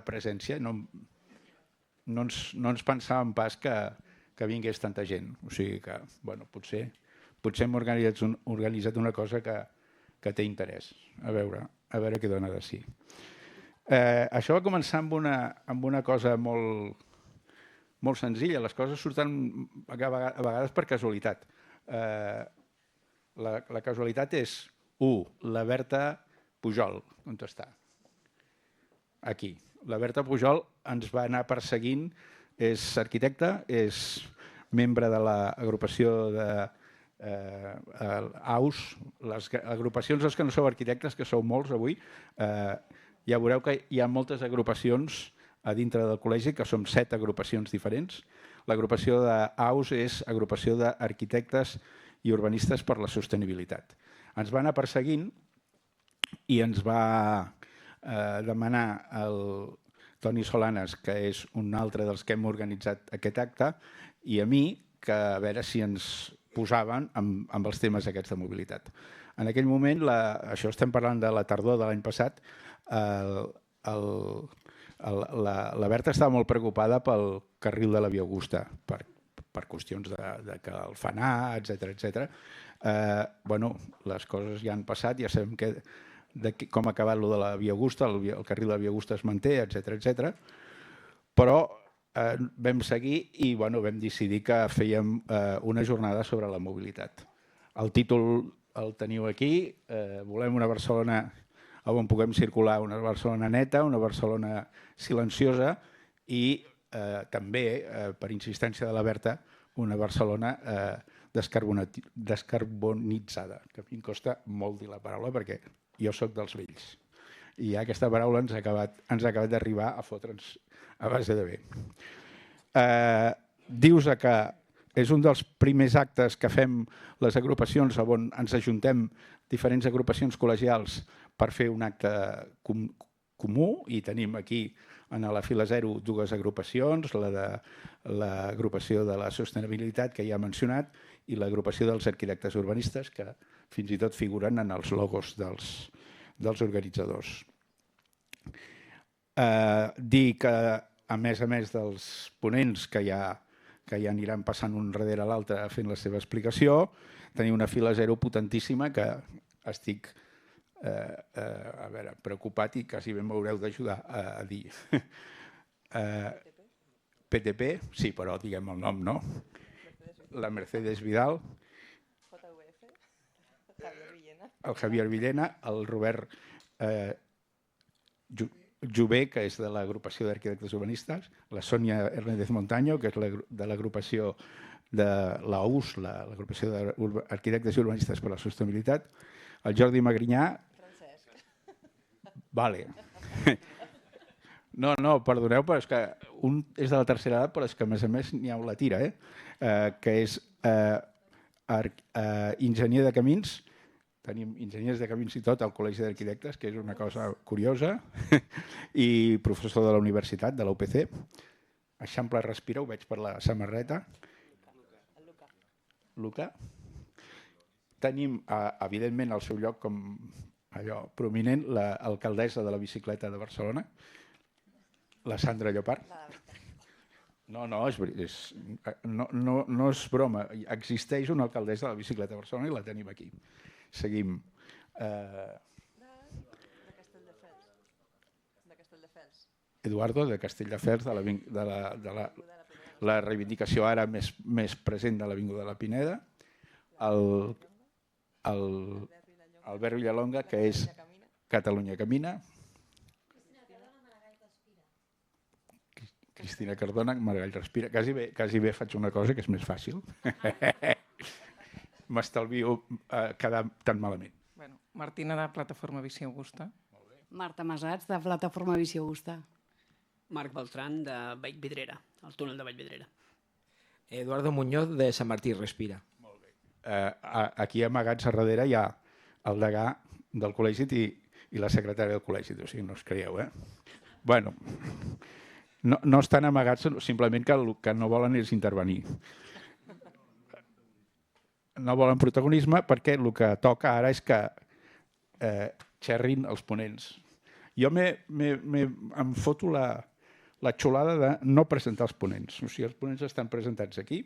presència. No ens pensàvem pas que vingués tanta gent. O sigui que, bueno, potser hem organitzat una cosa que té interès. A veure què dona de si. Això va començar amb una cosa molt senzilla. Les coses surten a vegades per casualitat. La casualitat és, la Berta Pujol, on està? Aquí. La Berta Pujol ens va anar perseguint, és arquitecta, és membre de l'agrupació AUS, les agrupacions dels que no sou arquitectes, que sou molts avui, ja veureu que hi ha moltes agrupacions a dintre del col·legi, que som 7 agrupacions diferents. L'agrupació d'AUS és Agrupació d'Arquitectes i Urbanistes per la Sostenibilitat. Ens va anar perseguint i ens va demanar el Toni Solanes, que és un altre dels que hem organitzat aquest acte, i a mi, que a veure si ens posaven amb els temes aquests de mobilitat. En aquell moment, això estem parlant de la tardor de l'any passat, la Berta estava molt preocupada pel carril de la Via Augusta, per qüestions de que el fa anar, etc. Bueno, les coses ja han passat, ja sabem com ha acabat lo de la Via Augusta, el carril de la Via Augusta es manté, etc. Però vam seguir i vam decidir que fèiem una jornada sobre la mobilitat. El títol el teniu aquí, volem una Barcelona on puguem circular, una Barcelona neta, una Barcelona silenciosa i també, per insistència de la Berta, una Barcelona descarbonitzada, que a mi em costa molt dir la paraula perquè jo soc dels vells i ja aquesta paraula ens ha acabat d'arribar a fotre'ns a base de bé. Dius que és un dels primers actes que fem les agrupacions on ens ajuntem diferents agrupacions col·legials per fer un acte comú i tenim aquí a la fila 0 dues agrupacions, l'agrupació de la sostenibilitat que ja he mencionat i l'agrupació dels arquitectes urbanistes que fins i tot figuren en els logos dels organitzadors. Dir que a més dels ponents que ja aniran passant un darrere l'altre fent la seva explicació, tenim una fila 0 potentíssima que estic preocupat i quasi bé m'haureu d'ajudar a dir. PTP, sí, però diguem el nom, no? La Mercedes Vidal, el Javier Villena, el Robert Jové, que és de l'agrupació d'arquitectes urbanistes, la Sònia Hernández Montaño, que és de l'agrupació de l'AUS, l'agrupació d'arquitectes i urbanistes per la sostenibilitat, el Jordi Magrinyà... Vale. No, perdoneu, però és que un és de la tercera edat, però és que a més n'hi ha la tira, que és enginyer de camins. Tenim enginyers de camins i tot al Col·legi d'Arquitectes, que és una cosa curiosa, i professor de la universitat, de la UPC. Eixample Respira, ho veig per la samarreta. Luca. Tenim, evidentment, al seu lloc com allò prominent, l'alcaldessa de la bicicleta de Barcelona, la Sandra Llopart. No és broma. Existeix una alcaldessa de la bicicleta de Barcelona i la tenim aquí. Seguim. Eduardo, de Castelldefels, de la reivindicació ara més present de l'Avinguda de la Pineda. Albert Villalonga, que és Catalunya Camina. Cristina Cardona, Maragall Respira. Quasi bé faig una cosa que és més fàcil. M'estalvio quedar tan malament. Martina, de Plataforma Bici Augusta. Marta Masats, de Plataforma Bici Augusta. Marc Beltrán, de Vallvidrera, el túnel de Vallvidrera. Eduardo Muñoz, de Sant Martí Respira. Molt bé. Aquí amagats a darrere hi ha el degà del col·legi i la secretària del col·legi, o sigui, no us creieu, Bueno, no estan amagats, simplement que el que no volen és intervenir. No volen protagonisme perquè el que toca ara és que xerrin els ponents Jo em foto la xulada de no presentar els ponents. O sigui, els ponents estan presentats aquí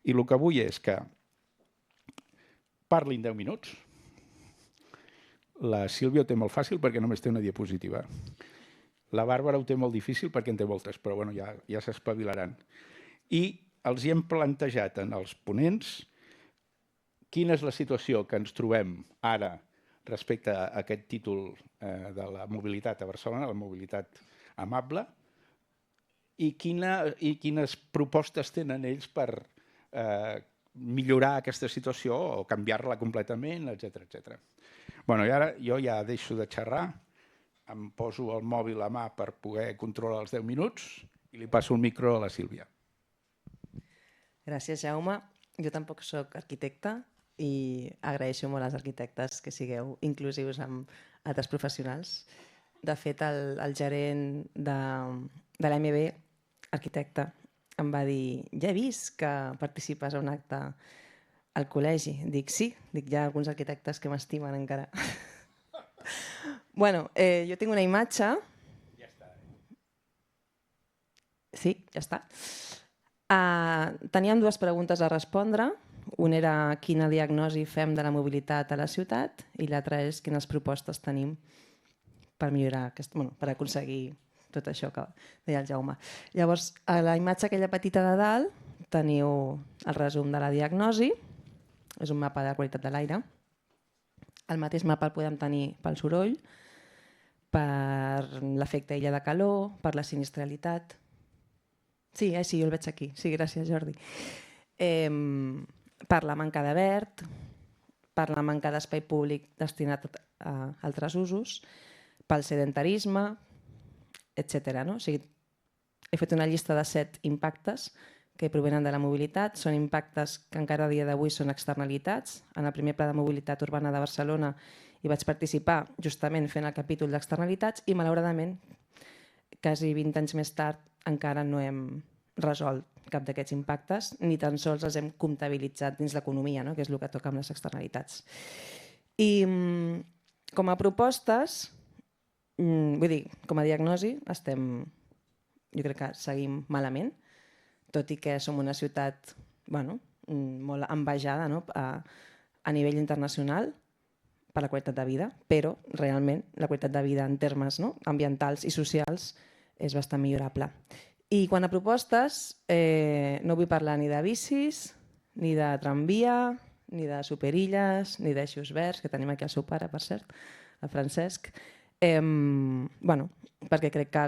i el que vull és que parlin 10 minuts. La Sílvia ho té molt fàcil perquè només té una diapositiva. La Bàrbara ho té molt difícil perquè en té moltes, però bueno, ja s'espavilaran. I els hi hem plantejat als ponents quina és la situació que ens trobem ara respecte a aquest títol de la mobilitat a Barcelona, la mobilitat amable, i quines propostes tenen ells per millorar aquesta situació o canviar-la completament, etc. Bueno, i ara jo ja deixo de xerrar, em poso el mòbil a mà per poder controlar els 10 minuts i li passo el micro a la Sílvia. Gràcies, Jaume. Jo tampoc sóc arquitecta i agraeixo molt als arquitectes que sigueu inclusius amb altres professionals. De fet, el gerent de l'AMB, arquitecte, em va dir: ja he vist que participes a un acte al col·legi. Dic, sí, hi ha alguns arquitectes que m'estimen encara. Bueno, jo tinc una imatge. Ja està. Sí, ja està. Teníem dues preguntes a respondre. Una era quina diagnosi fem de la mobilitat a la ciutat i l'altra és quines propostes tenim per millorar, per aconseguir tot això que deia el Jaume. Llavors, a la imatge aquella petita de dalt teniu el resum de la diagnosi. És un mapa de la qualitat de l'aire. El mateix mapa el podem tenir pel soroll, per l'efecte illa de calor, per la sinistralitat. Sí, jo el veig aquí. Sí, gràcies, Jordi. Per la manca de verd, per la manca d'espai públic destinat a altres usos, pel sedentarisme, etc. He fet una llista de 7 impactes que provenen de la mobilitat. Són impactes que encara a dia d'avui són externalitats. En el primer pla de mobilitat urbana de Barcelona hi vaig participar justament fent el capítol d'externalitats i malauradament, quasi 20 anys més tard, encara no hem resolt cap d'aquests impactes, ni tan sols els hem comptabilitzat dins l'economia, que és el que toca amb les externalitats. I com a propostes, vull dir, com a diagnosi, jo crec que seguim malament, tot i que som una ciutat molt envejada a nivell internacional per la qualitat de vida, però realment la qualitat de vida en termes ambientals i socials és bastant millorable. I quan a propostes, no vull parlar ni de bicis, ni de tramvia, ni de superilles, ni d'eixos verds, que tenim aquí el seu pare, per cert, el Francesc, perquè crec que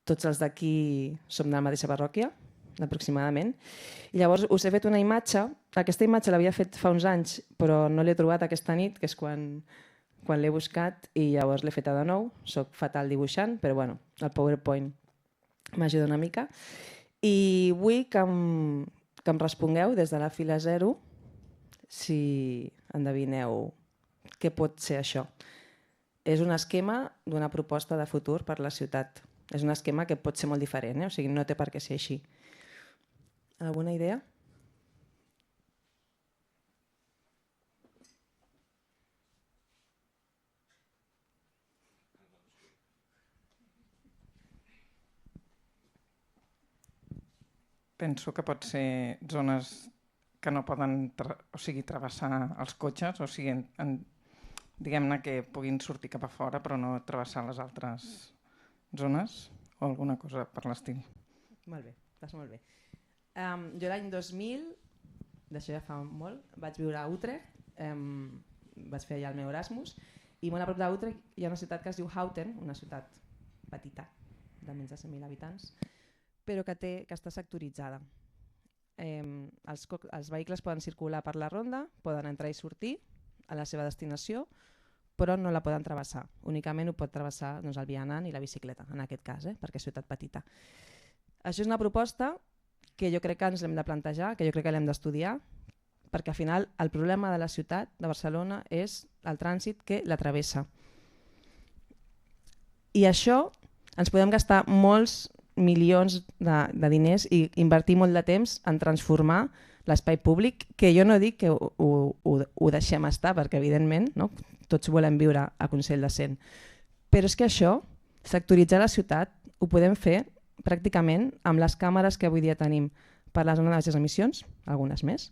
tots els d'aquí som de la mateixa parròquia, aproximadament. I llavors us he fet una imatge. Aquesta imatge l'havia fet fa uns anys, però no l'he trobat aquesta nit, que és quan l'he buscat, i llavors l'he feta de nou. Soc fatal dibuixant, però el PowerPoint m'ajuda una mica. I vull que em respongueu des de la fila 0 si endevineu què pot ser això. És un esquema d'una proposta de futur per la ciutat. És un esquema que pot ser molt diferent, o sigui, no té per què ser així. Alguna idea? Penso que pot ser zones que no poden travessar els cotxes, o sigui, diguem-ne que puguin sortir cap a fora però no travessar les altres zones o alguna cosa per l'estil. Molt bé, estàs molt bé. Jo l'any 2000, d'això ja fa molt, vaig viure a Utrecht, vaig fer allà el meu Erasmus, i molt a prop d'Utrecht hi ha una ciutat que es diu Houten, una ciutat petita, de menys de 100.000 habitants, però que està sectoritzada. Els vehicles poden circular per la ronda, poden entrar i sortir a la seva destinació, però no la poden travessar. Únicament ho pot travessar el vianant i la bicicleta, en aquest cas, perquè és ciutat petita. Això és una proposta que jo crec que ens l'hem de plantejar, que jo crec que l'hem d'estudiar, perquè al final el problema de la ciutat de Barcelona és el trànsit que la travessa. I això ens podem gastar molts milions de diners i invertir molt de temps en transformar l'espai públic, que jo no dic que ho deixem estar, perquè evidentment tots volem viure a Consell de Cent, Però és que això, sectoritzar la ciutat, ho podem fer pràcticament amb les càmeres que avui dia tenim per la zona de baixes emissions, algunes més,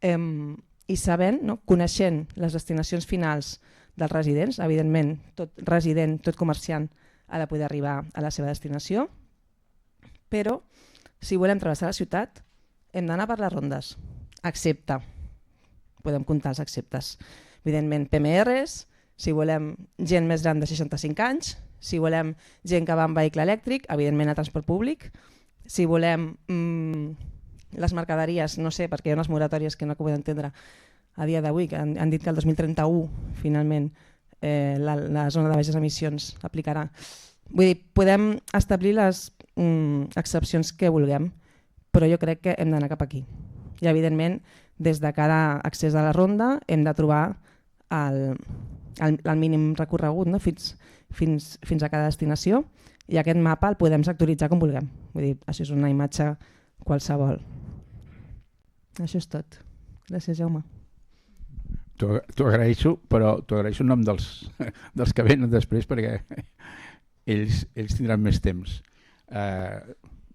i sabent, no, coneixent les destinacions finals dels residents, evidentment tot resident, tot comerciant ha de poder arribar a la seva destinació, però si volem travessar la ciutat hem d'anar per les rondes, excepte, podem comptar els exceptes, evidentment PMRs, si volem gent més gran de 65 anys, si volem gent que va en vehicle elèctric, evidentment a transport públic, si volem les mercaderies, no sé, perquè hi ha unes moratòries que no acabo d'entendre a dia d'avui, que han dit que el 2031 finalment la zona de baixes emissions aplicarà. Vull dir, podem establir les excepcions que vulguem, però jo crec que hem d'anar cap aquí. I evidentment, des de cada accés a la ronda hem de trobar el mínim recorregut, no? fins a cada destinació, i aquest mapa el podem sectoritzar com vulguem. Vull dir, això és una imatge qualsevol. Això és tot. Gràcies, Jaume. T'ho agraeixo, però t'ho agraeixo en nom dels que venen després, perquè ells tindran més temps.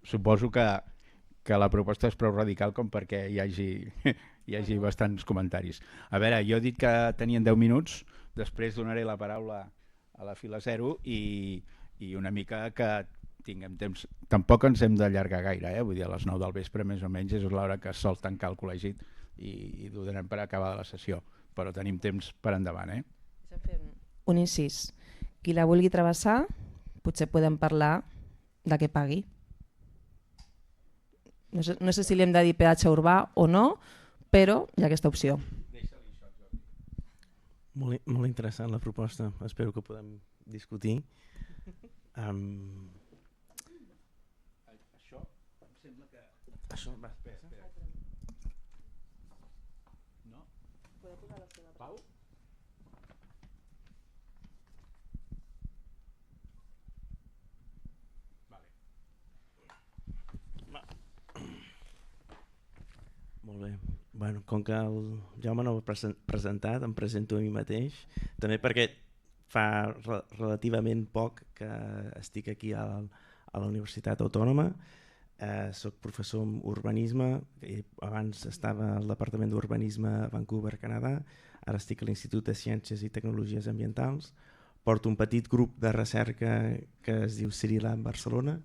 Suposo que la proposta és prou radical com perquè hi hagi bastants comentaris. A veure, jo he dit que tenien 10 minuts, després donaré la paraula a la fila 0 i una mica que tinguem temps. Tampoc ens hem d'allargar gaire, vull dir, a les 9 del vespre més o menys és l'hora que sol tancar el col·legi i ho donem per acabar la sessió, però tenim temps per endavant. Un incís. Qui la vulgui travessar, potser podem parlar de què pagui. No sé si li hem de dir peatge urbà o no, però hi ha aquesta opció. Molt interessant la proposta, espero que podem discutir. Això va. No? Pau? Molt bé. Bueno, com que el Jaume no ho ha presentat, em presento a mi mateix, també perquè fa relativament poc que estic aquí a la Universitat Autònoma. Soc professor en urbanisme, abans estava al Departament d'Urbanisme a Vancouver, Canadà, ara estic a l'Institut de Ciències i Tecnologies Ambientals, porto un petit grup de recerca que es diu CIRILA en Barcelona,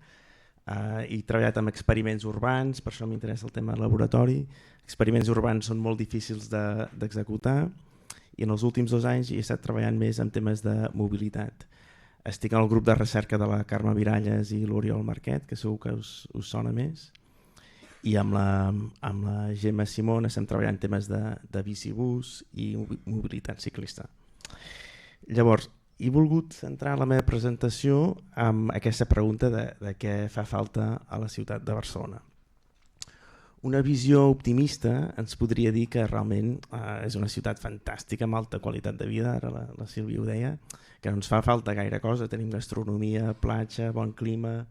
he treballat amb experiments urbans, per això m'interessa el tema laboratori. Experiments urbans són molt difícils d'executar i en els últims 2 anys he estat treballant més en temes de mobilitat. Estic en el grup de recerca de la Carme Miralles i l'Oriol Marquet, que segur que us sona més, i amb la Gemma Simón estem treballant temes de bicibús i mobilitat ciclista. Llavors, he volgut centrar la meva presentació amb aquesta pregunta de què fa falta a la ciutat de Barcelona. Una visió optimista ens podria dir que realment és una ciutat fantàstica amb alta qualitat de vida, ara la Sílvia ho deia, que no ens fa falta gaire cosa, tenim gastronomia, platja, bon clima,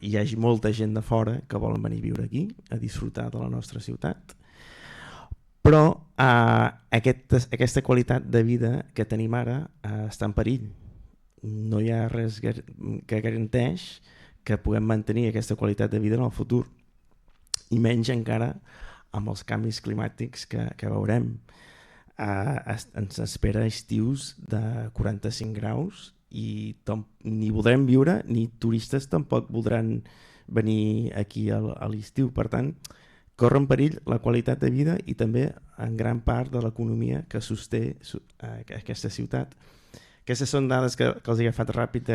hi hagi molta gent de fora que volen venir a viure aquí, a disfrutar de la nostra ciutat, però aquesta qualitat de vida que tenim ara està en perill. No hi ha res que garanteix que puguem mantenir aquesta qualitat de vida en el futur, i menys encara amb els canvis climàtics que veurem. Ens espera estius de 45 graus i ni voldrem viure ni turistes tampoc voldran venir aquí a l'estiu. Per tant, corre en perill la qualitat de vida i també en gran part de l'economia que sosté aquesta ciutat. Aquestes són dades que els he agafat ràpid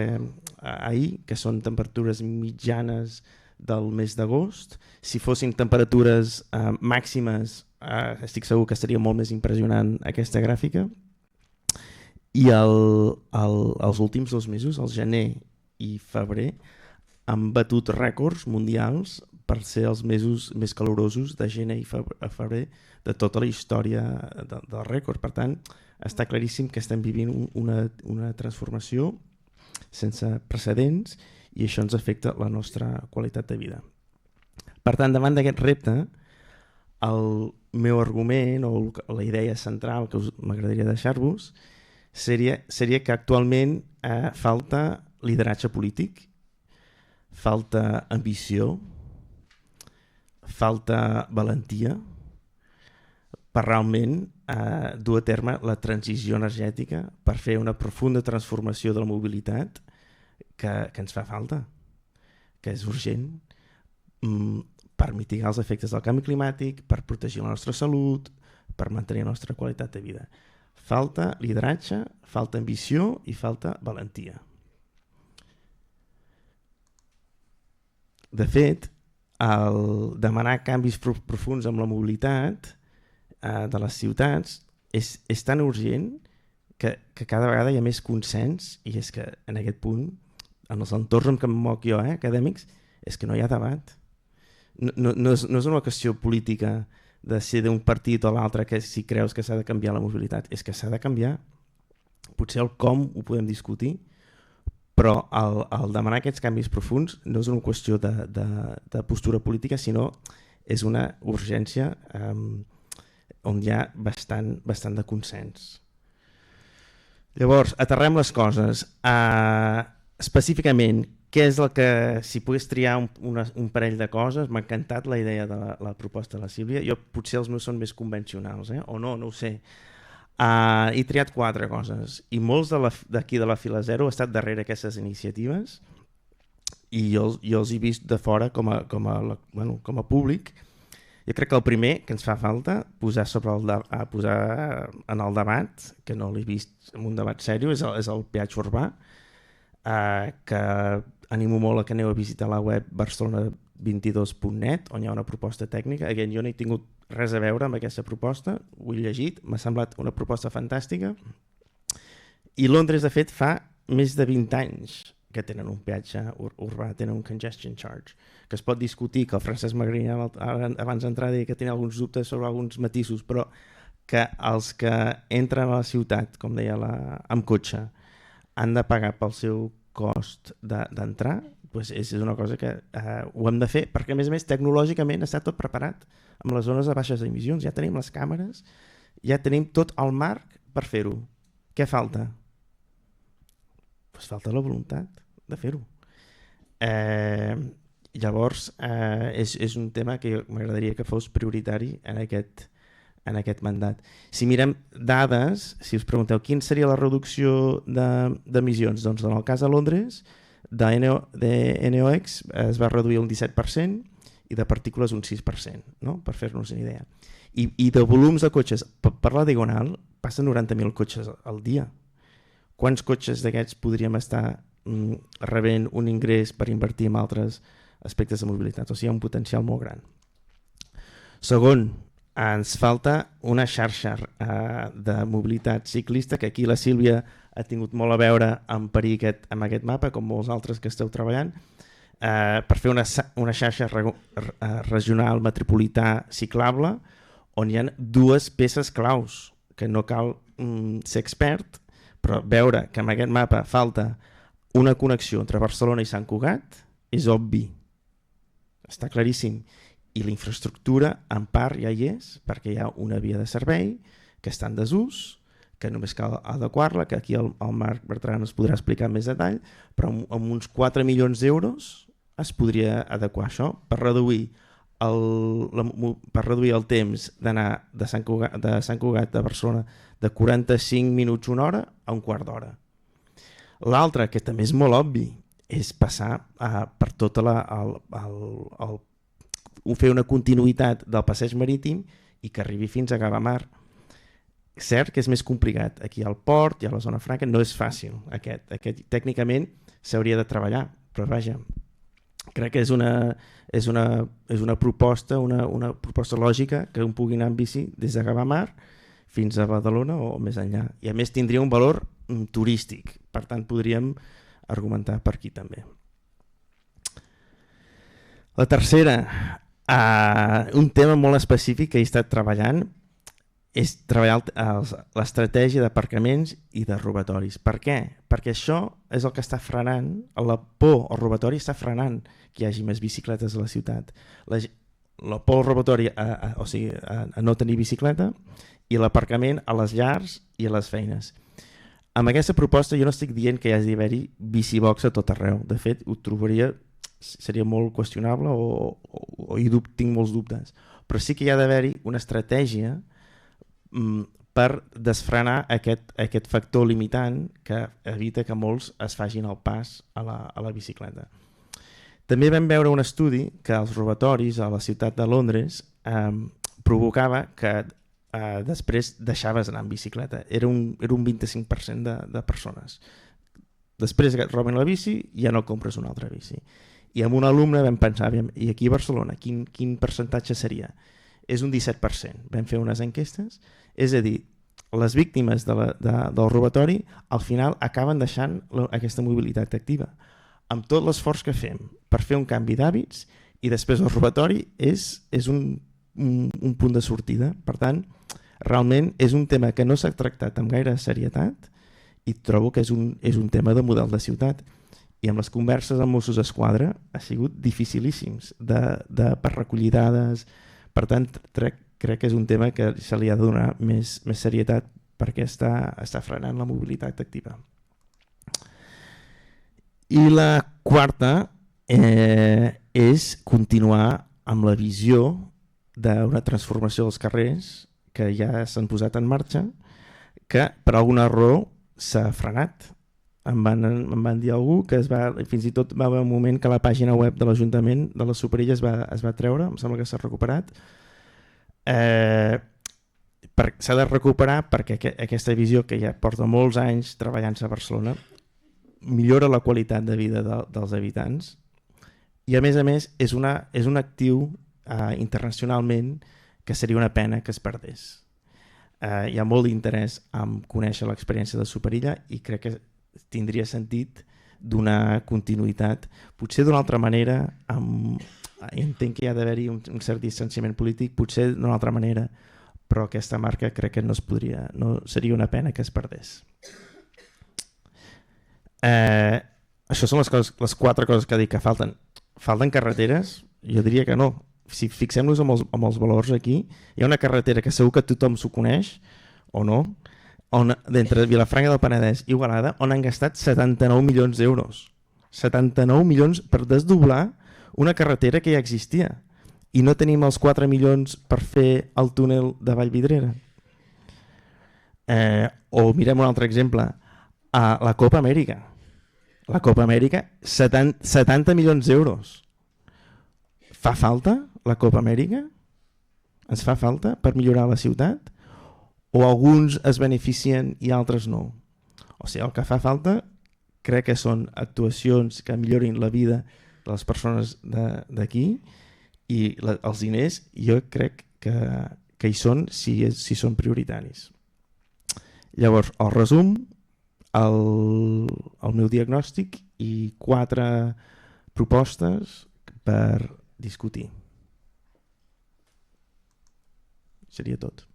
ahir, que són temperatures mitjanes del mes d'agost. Si fossin temperatures màximes, estic segur que seria molt més impressionant aquesta gràfica. I els últims 2 mesos, el gener i febrer, han batut rècords mundials per ser els mesos més calorosos de gener i febrer de tota la història del rècord. Per tant, està claríssim que estem vivint una transformació sense precedents i això ens afecta la nostra qualitat de vida. Per tant, davant d'aquest repte, el meu argument o la idea central que m'agradaria deixar-vos seria que actualment falta lideratge polític, falta ambició, falta valentia per realment dur a terme la transició energètica, per fer una profunda transformació de la mobilitat que ens fa falta, que és urgent, per mitigar els efectes del canvi climàtic, per protegir la nostra salut, per mantenir la nostra qualitat de vida. Falta lideratge, falta ambició i falta valentia. De fet, el demanar canvis profunds amb la mobilitat de les ciutats és tan urgent que cada vegada hi ha més consens, i és que en aquest punt, en els entorns en què em moc jo, acadèmics, és que no hi ha debat. No és una qüestió política de ser d'un partit o l'altre que si creus que s'ha de canviar la mobilitat, és que s'ha de canviar. Potser el com ho podem discutir, però el demanar aquests canvis profunds no és una qüestió de postura política, sinó és una urgència on hi ha bastant de consens. Llavors, aterrem les coses. Específicament, què és el que, si pogués triar un parell de coses, m'ha encantat la idea de la proposta de la Sílvia. Jo potser els meus són més convencionals, o no ho sé. He triat 4 coses i molts d'aquí de la Fila Zero he estat darrere aquestes iniciatives i jo els he vist de fora com a públic. Jo crec que el primer que ens fa falta posar en el debat, que no l'he vist en un debat seriós, és el peatge urbà, que animo molt a que aneu a visitar la web barcelona22.net, on hi ha una proposta tècnica. Jo no he tingut res a veure amb aquesta proposta, ho he llegit, m'ha semblat una proposta fantàstica. I Londres, de fet, fa més de 20 anys que tenen un peatge urbà, tenen un congestion charge, que es pot discutir, que el Francesc Magrinyà abans d'entrar deia que tenia alguns dubtes sobre alguns matisos, però que els que entren a la ciutat, com deia, amb cotxe, han de pagar pel seu cost d'entrar, doncs és una cosa que ho hem de fer, perquè a més tecnològicament està tot preparat amb les zones de baixes emissions, ja tenim les càmeres, ja tenim tot el marc per fer-ho. Què falta? Doncs falta la voluntat de fer-ho. Llavors és un tema que m'agradaria que fos prioritari en aquest mandat. Si mirem dades, si us pregunteu quina seria la reducció d'emissions, doncs en el cas de Londres, de NOx es va reduir un 17% i de partícules un 6%, no? Per fer-nos una idea. I de volums de cotxes, per la Diagonal passen 90.000 cotxes al dia. Quants cotxes d'aquests podríem estar rebent un ingrés per invertir en altres aspectes de mobilitat? O sigui, hi ha un potencial molt gran. Segon, ens falta una xarxa de mobilitat ciclista, que aquí la Sílvia ha tingut molt a veure amb aquest mapa, com molts altres que esteu treballant, per fer una xarxa regional metropolità ciclable, on hi ha 2 peces claus, que no cal ser expert, però veure que en aquest mapa falta una connexió entre Barcelona i Sant Cugat és obvi, està claríssim. I la infraestructura en part ja hi és, perquè hi ha una via de servei que està en desús, que només cal adequar-la, que aquí el Marc Bertran ens podrà explicar en més detall, però amb uns 4 milions d'euros es podria adequar això per reduir el temps d'anar de Sant Cugat a Barcelona de 45 minuts una hora a un quart d'hora. L'altre, que també és molt obvi, és passar per tota fer una continuïtat del passeig marítim i que arribi fins a Gavamar. Cert que és més complicat. Aquí al port i a la zona franca no és fàcil. Aquest tècnicament s'hauria de treballar, però vaja, crec que és una proposta lògica que un pugui anar en bici des de Gavamar fins a Badalona o més enllà. I a més tindria un valor turístic, per tant podríem argumentar per aquí també. La tercera, un tema molt específic que he estat treballant és treballar l'estratègia d'aparcaments i de robatoris. Per què? Perquè això és el que està frenant, la por al robatori està frenant que hi hagi més bicicletes a la ciutat. La por al robatori, o sigui, a no tenir bicicleta, i l'aparcament a les llars i a les feines. Amb aquesta proposta jo no estic dient que hi hagi d'haver-hi bicibox a tot arreu. De fet, ho trobaria, seria molt qüestionable o tinc molts dubtes. Però sí que hi ha d'haver-hi una estratègia per desfrenar aquest factor limitant que evita que molts es facin el pas a la bicicleta. També vam veure un estudi que els robatoris a la ciutat de Londres provocava que després deixaves anar en bicicleta. Era un 25% de persones. Després que et roben la bici ja no compres una altra bici. I amb un alumne vam pensar, i aquí a Barcelona quin percentatge seria? És un 17%. Vam fer unes enquestes, és a dir, les víctimes del robatori al final acaben deixant aquesta mobilitat activa. Amb tot l'esforç que fem per fer un canvi d'hàbits i després el robatori és un punt de sortida. Per tant, realment és un tema que no s'ha tractat amb gaire serietat i trobo que és un tema de model de ciutat. I amb les converses amb Mossos d'Esquadra ha sigut dificilíssims per recollir dades. Per tant, crec que és un tema que se li ha de donar més serietat perquè està frenant la mobilitat activa. I la quarta és continuar amb la visió d'una transformació dels carrers que ja s'han posat en marxa, que per alguna raó s'ha frenat. Em van dir algú que fins i tot va haver un moment que la pàgina web de l'Ajuntament de la Superilla es va treure, em sembla que s'ha recuperat. S'ha de recuperar perquè aquesta visió que ja porta molts anys treballant-se a Barcelona millora la qualitat de vida dels habitants i a més és un actiu internacionalment que seria una pena que es perdés. Hi ha molt d'interès en conèixer l'experiència de Superilla i crec que tindria sentit donar continuïtat, potser d'una altra manera, entenc que hi ha d'haver-hi un cert distanciament polític, potser d'una altra manera, però aquesta marca crec que no seria una pena que es perdés. Això són les 4 coses que dic que falten. Falten carreteres? Jo diria que no. Si fixem-nos amb els valors aquí, hi ha una carretera que segur que tothom s'ho coneix, o no, d'entre Vilafranca del Penedès i Igualada, on han gastat 79 milions d'euros. 79 milions per desdoblar una carretera que ja existia. I no tenim els 4 milions per fer el túnel de Vallvidrera. O mirem un altre exemple, a la Copa Amèrica. La Copa Amèrica, 70 milions d'euros. Fa falta la Copa Amèrica? Ens fa falta per millorar la ciutat? O alguns es beneficien i altres no? O sigui, el que fa falta crec que són actuacions que millorin la vida de les persones d'aquí i els diners jo crec que hi són si són prioritaris. Llavors, el resum, el meu diagnòstic i 4 propostes per discutir. Seria tot.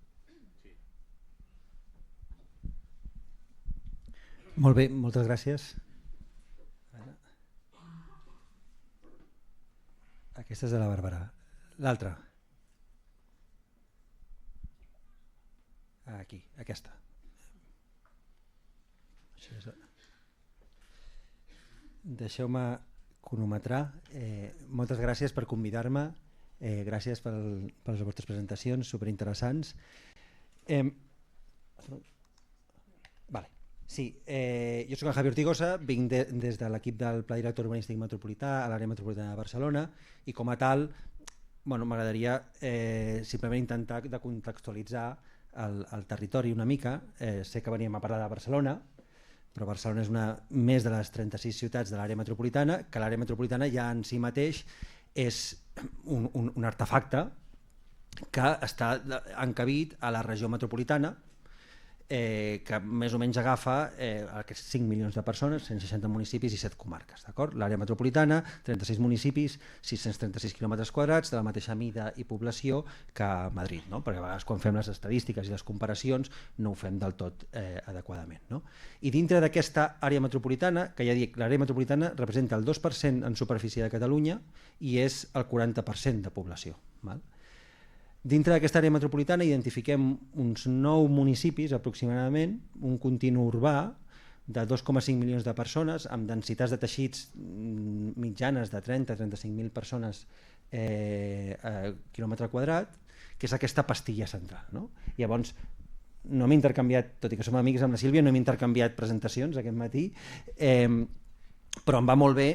Molt bé, moltes gràcies. Aquesta és de la Bàrbara. L'altra. Aquí, aquesta. Deixeu-me cronometrar. Moltes gràcies per convidar-me. Gràcies per les vostres presentacions, superinteressants. Vale. Sí, jo soc en Javier Ortigosa, vinc des de l'equip del Pla Director Urbanístic Metropolità a l'àrea metropolitana de Barcelona i com a tal m'agradaria simplement intentar de contextualitzar el territori una mica. Sé que veníem a parlar de Barcelona, però Barcelona és una més de les 36 ciutats de l'àrea metropolitana, que l'àrea metropolitana ja en si mateix és un artefacte que està encabit a la regió metropolitana, que més o menys agafa aquests 5 milions de persones, 160 municipis i 7 comarques. L'àrea metropolitana, 36 municipis, 636 quilòmetres quadrats, de la mateixa mida i població que Madrid, no? Perquè a vegades quan fem les estadístiques i les comparacions no ho fem del tot adequadament. No? I dintre d'aquesta àrea metropolitana, que ja dic, l'àrea metropolitana representa el 2% en superfície de Catalunya i és el 40% de població. Val? Dintre d'aquesta àrea metropolitana identifiquem uns 9 municipis aproximadament, un continu urbà de 2,5 milions de persones, amb densitats de teixits mitjanes de 30-35.000 persones quilòmetre quadrat, que és aquesta pastilla central. No? Llavors, no m'he intercanviat, tot i que som amics amb la Sílvia, no m'he intercanviat presentacions aquest matí, però em va molt bé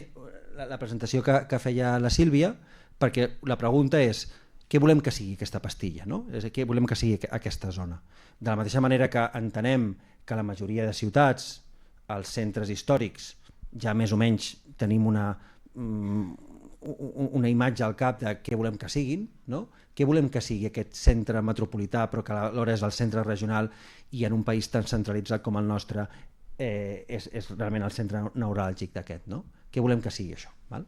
la presentació que feia la Sílvia, perquè la pregunta és què volem que sigui aquesta pastilla, no? Què volem que sigui aquesta zona. De la mateixa manera que entenem que la majoria de ciutats, els centres històrics, ja més o menys tenim una imatge al cap de què volem que siguin, no? Què volem que sigui aquest centre metropolità però que alhora és el centre regional i en un país tan centralitzat com el nostre és realment el centre neuràlgic d'aquest, no? Què volem que sigui això? Val?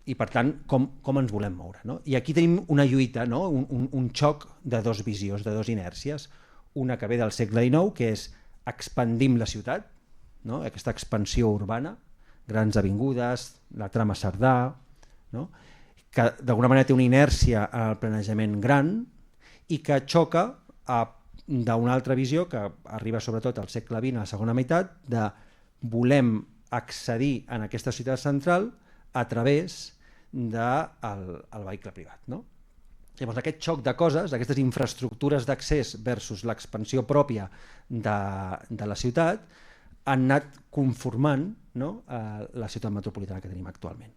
I per tant, com ens volem moure? No? I aquí tenim una lluita, no? un xoc de dos visions, de dos inèrcies. Una que ve del segle XIX, que és expandim la ciutat, no? Aquesta expansió urbana, grans avingudes, la trama Cerdà, no? Que d'alguna manera té una inèrcia en el planejament gran i que xoca d'una altra visió que arriba sobretot al segle XX, a la segona meitat, de volem accedir en aquesta ciutat central a través del vehicle privat. No? Llavors aquest xoc de coses, aquestes infraestructures d'accés versus l'expansió pròpia de la ciutat, han anat conformant, no, la ciutat metropolitana que tenim actualment.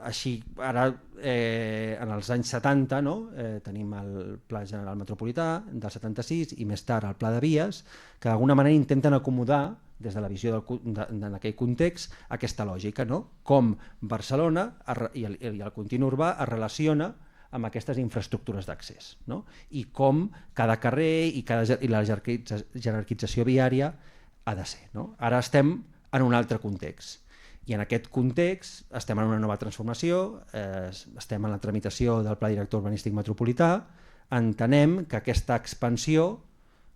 Així, ara, en els anys 70, no, tenim el Pla General Metropolità del 76 i més tard el Pla de Vies, que d'alguna manera intenten acomodar, des de la visió d'aquell context, aquesta lògica, no? Com Barcelona i el continu urbà es relaciona amb aquestes infraestructures d'accés, no? I com cada carrer i la jerarquització viària ha de ser. No? Ara estem en un altre context. I en aquest context estem en una nova transformació, estem en la tramitació del Pla Director Urbanístic Metropolità, entenem que aquesta expansió,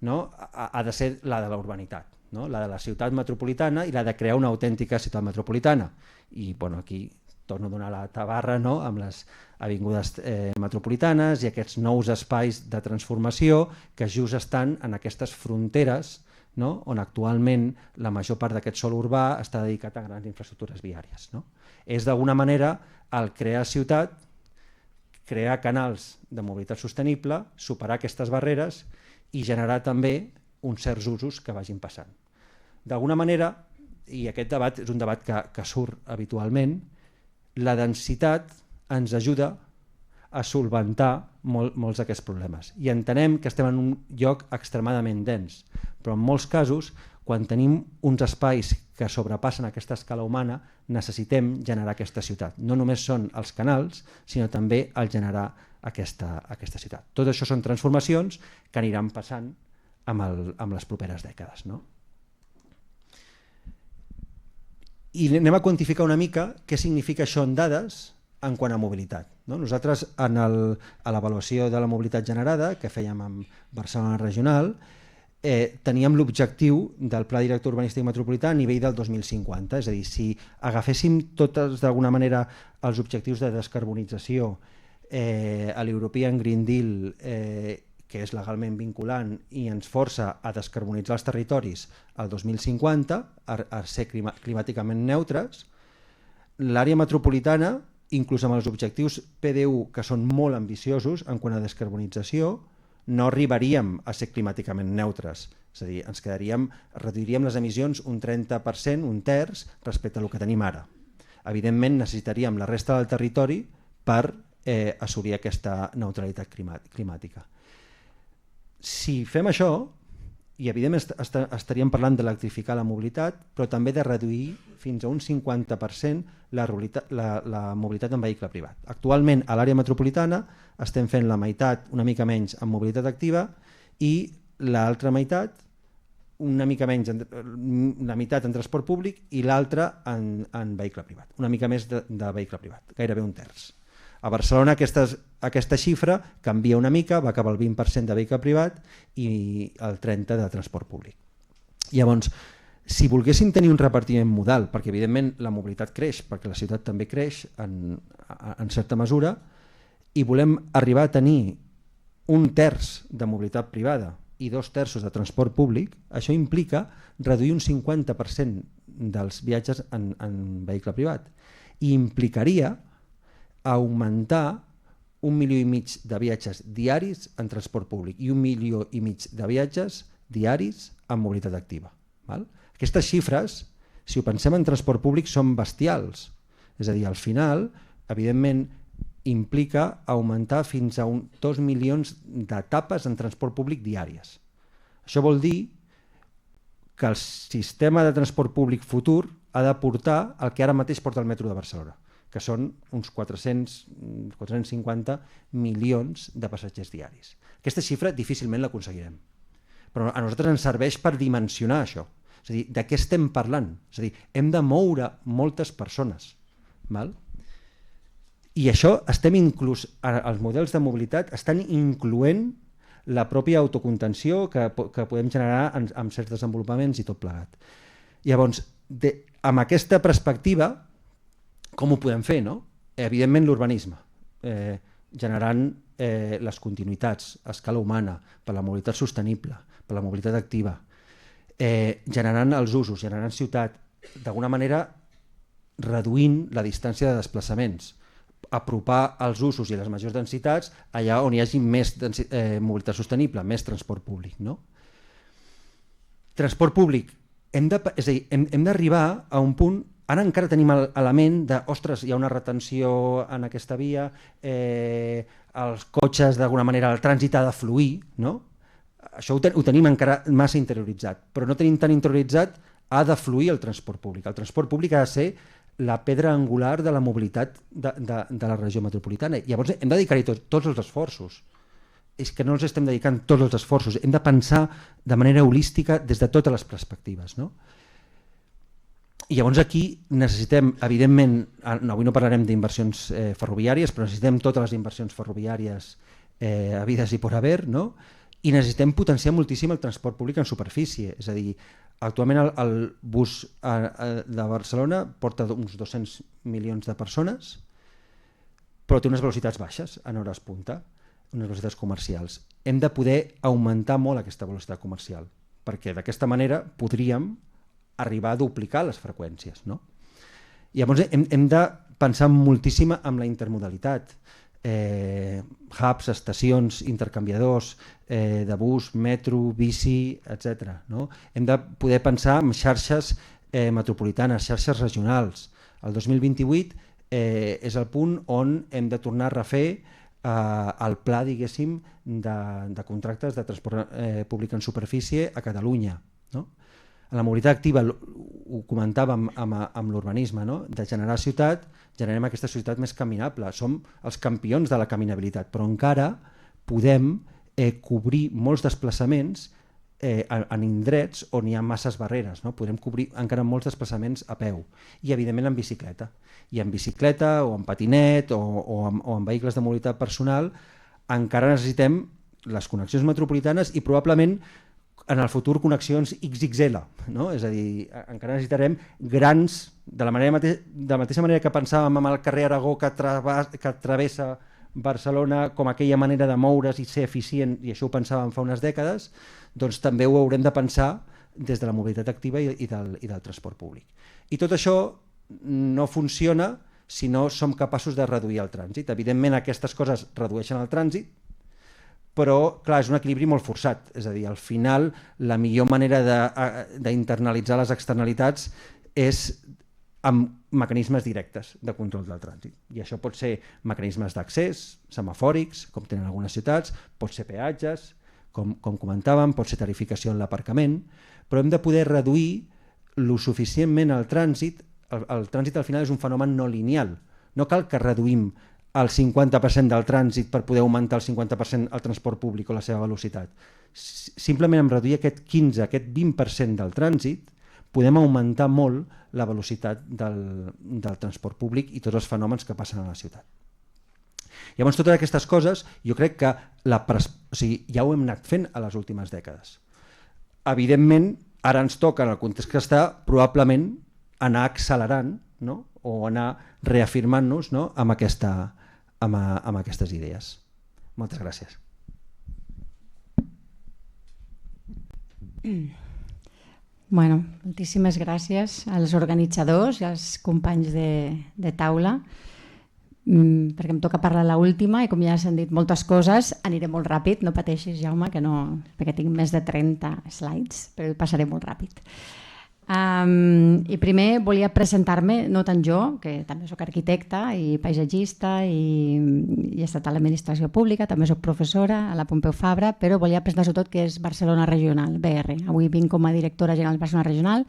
no, ha de ser la de la urbanitat, no? La de la ciutat metropolitana i la de crear una autèntica ciutat metropolitana. I bueno, aquí torno a donar la tabarra, no? Amb les avingudes metropolitanes i aquests nous espais de transformació que just estan en aquestes fronteres, no? On actualment la major part d'aquest sòl urbà està dedicat a grans infraestructures viàries. No? És d'alguna manera el crear ciutat, crear canals de mobilitat sostenible, superar aquestes barreres i generar també uns certs usos que vagin passant. D'alguna manera, i aquest debat és un debat que surt habitualment, la densitat ens ajuda a solventar molts d'aquests problemes. I entenem que estem en un lloc extremadament dens, però en molts casos, quan tenim uns espais que sobrepassen aquesta escala humana, necessitem generar aquesta ciutat. No només són els canals, sinó també el generar aquesta ciutat. Tot això són transformacions que aniran passant amb les properes dècades. No? I anem a quantificar una mica què significa això en dades en quant a mobilitat. No? Nosaltres, a l'avaluació de la mobilitat generada, que fèiem amb Barcelona Regional, teníem l'objectiu del Pla Director Urbanístic Metropolità a nivell del 2050. És a dir, si agaféssim totes, d'alguna manera, els objectius de descarbonització, l'European Green Deal, que és legalment vinculant i ens força a descarbonitzar els territoris al 2050, a ser climàticament neutres, l'àrea metropolitana, inclús amb els objectius PDU, que són molt ambiciosos en quant a descarbonització, no arribaríem a ser climàticament neutres. És a dir, reduiríem les emissions un 30%, un terç, respecte al que tenim ara. Evidentment, necessitaríem la resta del territori per assolir aquesta neutralitat climàtica. Si fem això, i evidentment estaríem parlant d'electrificar la mobilitat, però també de reduir fins a un 50% la mobilitat en vehicle privat. Actualment a l'àrea metropolitana estem fent la meitat, una mica menys, en mobilitat activa i l'altra meitat, una mica menys, la meitat en transport públic i l'altra en vehicle privat. Una mica més de vehicle privat, gairebé un terç. A Barcelona aquesta xifra canvia una mica, va cap al 20% de vehicle privat i el 30% de transport públic. Llavors, si volguéssim tenir un repartiment modal, perquè evidentment la mobilitat creix, perquè la ciutat també creix en certa mesura, i volem arribar a tenir un terç de mobilitat privada i 2/3 de transport públic, això implica reduir un 50% dels viatges en vehicle privat i implicaria augmentar 1,5 milió de viatges diaris en transport públic i 1,5 milió de viatges diaris en mobilitat activa. Val? Aquestes xifres, si ho pensem en transport públic, són bestials. És a dir, al final, evidentment, implica augmentar fins a 2 milions d'etapes en transport públic diàries. Això vol dir que el sistema de transport públic futur ha de portar el que ara mateix porta el metro de Barcelona, que són uns 450 milions de passatgers diaris. Aquesta xifra difícilment l'aconseguirem, però a nosaltres ens serveix per dimensionar això. És a dir, de què estem parlant? És a dir, hem de moure moltes persones. Val? I això estem inclús, els models de mobilitat estan incloent la pròpia autocontenció que podem generar amb certs desenvolupaments i tot plegat. Llavors, amb aquesta perspectiva, com ho podem fer? No? Evidentment l'urbanisme, generant les continuïtats a escala humana per la mobilitat sostenible, per la mobilitat activa, generant els usos, generant ciutat, d'alguna manera reduint la distància de desplaçaments, apropar els usos i les majors densitats allà on hi hagi més mobilitat sostenible, més transport públic. No? Transport públic, hem d'arribar a un punt, ara encara tenim l'element de, ostres, hi ha una retenció en aquesta via, els cotxes d'alguna manera, el trànsit ha de fluir, no? Això ho tenim encara massa interioritzat, però no tenim tan interioritzat, ha de fluir el transport públic. El transport públic ha de ser la pedra angular de la mobilitat de la regió metropolitana. Llavors hem de dedicar-hi tots els esforços. És que no els estem dedicant tots els esforços. Hem de pensar de manera holística des de totes les perspectives. No? I llavors aquí necessitem, evidentment, avui no parlarem d'inversions ferroviàries, però necessitem totes les inversions ferroviàries havides i por haver, no? I necessitem potenciar moltíssim el transport públic en superfície. És a dir, actualment el bus de Barcelona porta uns 200 milions de persones, però té unes velocitats baixes en hores punta, unes velocitats comercials. Hem de poder augmentar molt aquesta velocitat comercial, perquè d'aquesta manera podríem arribar a duplicar les freqüències. No? Llavors hem de pensar moltíssim en la intermodalitat. Hubs, estacions, intercanviadors de bus, metro, bici, etc. No? Hem de poder pensar en xarxes metropolitanes, xarxes regionals. El 2028 és el punt on hem de tornar a refer el pla, diguéssim, de contractes de transport públic en superfície a Catalunya. No? En la mobilitat activa, ho comentàvem amb l'urbanisme, no? De generar ciutat, generem aquesta ciutat més caminable. Som els campions de la caminabilitat, però encara podem cobrir molts desplaçaments en indrets on hi ha masses barreres. No? Podrem cobrir encara molts desplaçaments a peu i, evidentment, en bicicleta. I en bicicleta o en patinet o en vehicles de mobilitat personal encara necessitem les connexions metropolitanes i probablement en el futur connexions XXL, no? És a dir, encara necessitarem grans, de la mateixa manera que pensàvem amb el carrer Aragó que travessa Barcelona com aquella manera de moure's i ser eficient, i això ho pensàvem fa unes dècades, doncs també ho haurem de pensar des de la mobilitat activa i del transport públic. I tot això no funciona si no som capaços de reduir el trànsit. Evidentment aquestes coses redueixen el trànsit, però clar, és un equilibri molt forçat, és a dir, al final la millor manera d'internalitzar les externalitats és amb mecanismes directes de control del trànsit. I això pot ser mecanismes d'accés, semafòrics, com tenen algunes ciutats, pot ser peatges, com comentàvem, pot ser tarificació en l'aparcament, però hem de poder reduir lo suficientment el trànsit. El trànsit al final és un fenomen no lineal. No cal que reduïm el 50% del trànsit per poder augmentar el 50% el transport públic o la seva velocitat. Simplement amb reduir aquest 15, aquest 20% del trànsit podem augmentar molt la velocitat del transport públic i tots els fenòmens que passen a la ciutat. Llavors, totes aquestes coses jo crec que ja ho hem anat fent a les últimes dècades. Evidentment, ara ens toca, en el context que està, probablement anar accelerant, no? O anar reafirmant-nos, no? amb aquestes idees. Moltes gràcies. Bueno, moltíssimes gràcies als organitzadors i als companys de taula, perquè em toca parlar l'última i com ja s'han dit moltes coses, aniré molt ràpid, no pateixis, Jaume, que no, perquè tinc més de 30 slides, però passaré molt ràpid. I primer volia presentar-me, no tant jo, que també soc arquitecta i paisatgista i he estat a l'administració pública, també soc professora a la Pompeu Fabra, però volia presentar sobretot que és Barcelona Regional, BR. Avui vinc com a directora general de Barcelona Regional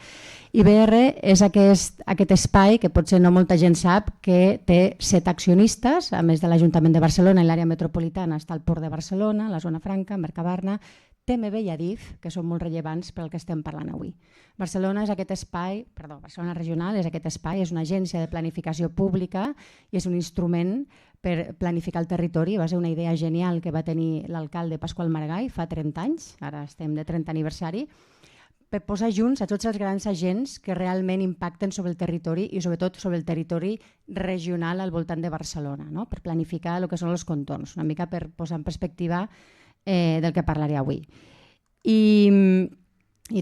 i BR és aquest espai que potser no molta gent sap que té 7 accionistes, a més de l'Ajuntament de Barcelona i l'àrea metropolitana està el Port de Barcelona, la Zona Franca, Mercabarna, TMB i Adif, que són molt rellevants per al que estem parlant avui. Barcelona Regional és aquest espai, és una agència de planificació pública i és un instrument per planificar el territori. Va ser una idea genial que va tenir l'alcalde Pasqual Maragall fa 30 anys, ara estem de 30 aniversari, per posar junts a tots els grans agents que realment impacten sobre el territori i sobretot sobre el territori regional al voltant de Barcelona, no? Per planificar el que són els contorns, una mica per posar en perspectiva del que parlaré avui. I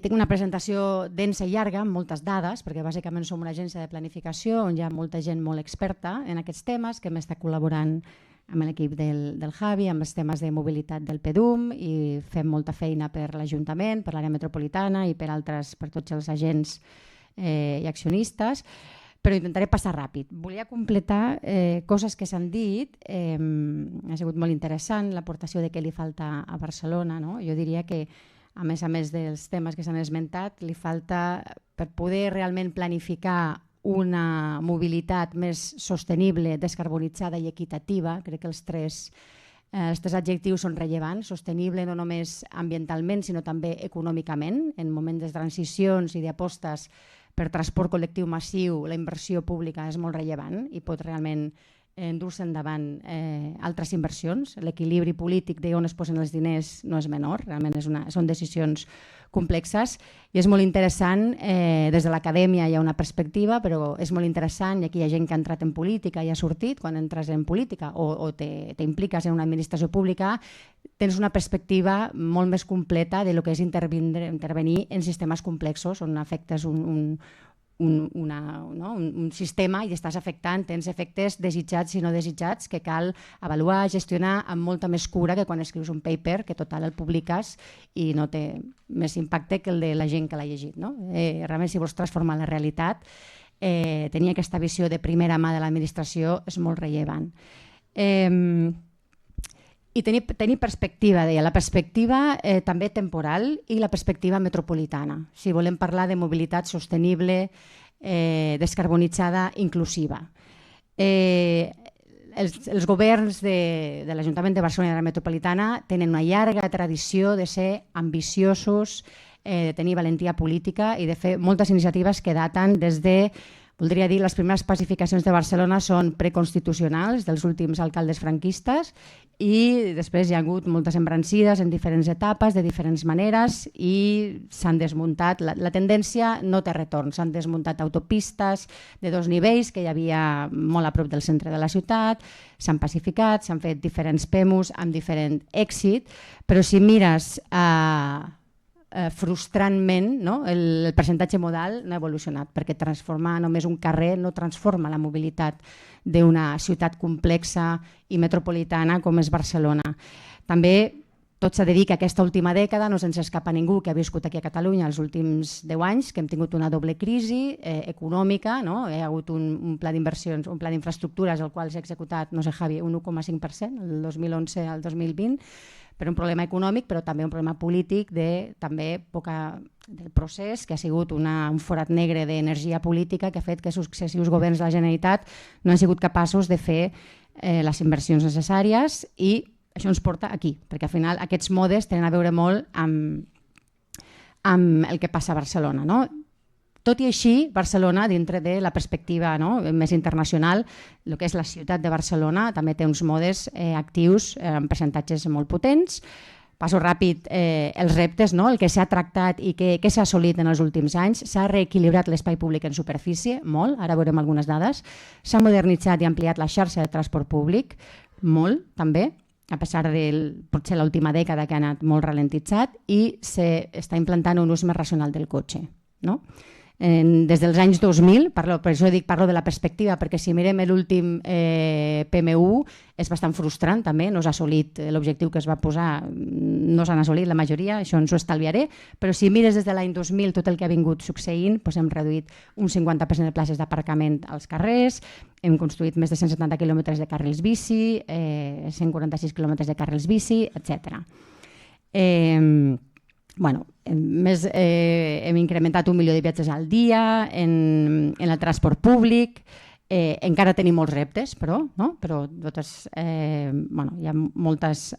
tinc una presentació densa i llarga, amb moltes dades, perquè bàsicament som una agència de planificació on hi ha molta gent molt experta en aquests temes, que hem estat col·laborant amb l'equip del Javi, amb els temes de mobilitat del PDUM i fem molta feina per l'Ajuntament, per l'àrea metropolitana i per tots els agents i accionistes, però intentaré passar ràpid. Volia completar coses que s'han dit, ha sigut molt interessant l'aportació de què li falta a Barcelona. Jo diria que, a més dels temes que s'han esmentat, li falta, per poder realment planificar una mobilitat més sostenible, descarbonitzada i equitativa, crec que els tres adjectius són rellevants, sostenible no només ambientalment, sinó també econòmicament. En moments de transicions i d'apostes per transport col·lectiu massiu, la inversió pública és molt rellevant i pot realment endur-se endavant altres inversions. L'equilibri polític d'on es posen els diners no és menor, realment són decisions complexes i és molt interessant, des de l'acadèmia hi ha una perspectiva, però és molt interessant i aquí hi ha gent que ha entrat en política i ha sortit, quan entres en política o t'impliques en una administració pública, tens una perspectiva molt més completa de lo que és intervenir en sistemes complexos on afectes un sistema i estàs afectant, tens efectes desitjats i no desitjats que cal avaluar, gestionar amb molta més cura que quan escrius un paper que total el publiques i no té més impacte que el de la gent que l'ha llegit. Realment, si vols transformar la realitat, tenir aquesta visió de primera mà de l'administració és molt rellevant. I tenir perspectiva, deia, la perspectiva també temporal i la perspectiva metropolitana. Si volem parlar de mobilitat sostenible, descarbonitzada, inclusiva. Els governs de l'Ajuntament de Barcelona i de la metropolitana tenen una llarga tradició de ser ambiciosos, de tenir valentia política i de fer moltes iniciatives que daten des de, voldria dir, les primeres pacificacions de Barcelona són preconstitucionals dels últims alcaldes franquistes i després hi ha hagut moltes embrancides en diferents etapes, de diferents maneres i s'han desmuntat, la tendència no té retorn, s'han desmuntat autopistes de 2 nivells que hi havia molt a prop del centre de la ciutat, s'han pacificat, s'han fet diferents PEMUs amb diferent èxit, però si mires frustrantment, el percentatge modal no ha evolucionat perquè transformar només un carrer no transforma la mobilitat d'una ciutat complexa i metropolitana com és Barcelona. També tot s'ha de dir que aquesta última dècada no se'ns escapa ningú que ha viscut aquí a Catalunya els últims 10 anys, que hem tingut una doble crisi econòmica, hi ha hagut un pla d'inversions, un pla d'infraestructures el qual s'ha executat, no sé Javi, un 1,5% el 2011 al 2020, per un problema econòmic, però també un problema polític del procés, que ha sigut un forat negre d'energia política que ha fet que successius governs de la Generalitat no han sigut capaços de fer les inversions necessàries i això ens porta aquí, perquè al final aquests modes tenen a veure molt amb el que passa a Barcelona. Tot i així, Barcelona, dintre de la perspectiva més internacional, el que és la ciutat de Barcelona, també té uns modes actius amb percentatges molt potents. Passo ràpid els reptes, el que s'ha tractat i què s'ha assolit en els últims anys. S'ha reequilibrat l'espai públic en superfície, molt, ara veurem algunes dades. S'ha modernitzat i ampliat la xarxa de transport públic, molt, també. a pesar de potser l'última dècada que ha anat molt ralentitzat, i s'està implantant un ús més racional del cotxe. No? Des dels anys 2000, per això parlo de la perspectiva, perquè si mirem l'últim PMU és bastant frustrant també, no s'ha assolit l'objectiu que es va posar, no s'han assolit la majoria, això ens ho estalviaré, però si mires des de l'any 2000 tot el que ha vingut succeint, hem reduït un 50% de places d'aparcament als carrers, hem construït més de 170 quilòmetres de carrils bici, 146 quilòmetres de carrils bici, etc. Hem incrementat 1 milió de viatges al dia en el transport públic, encara tenim molts reptes, però hi ha moltes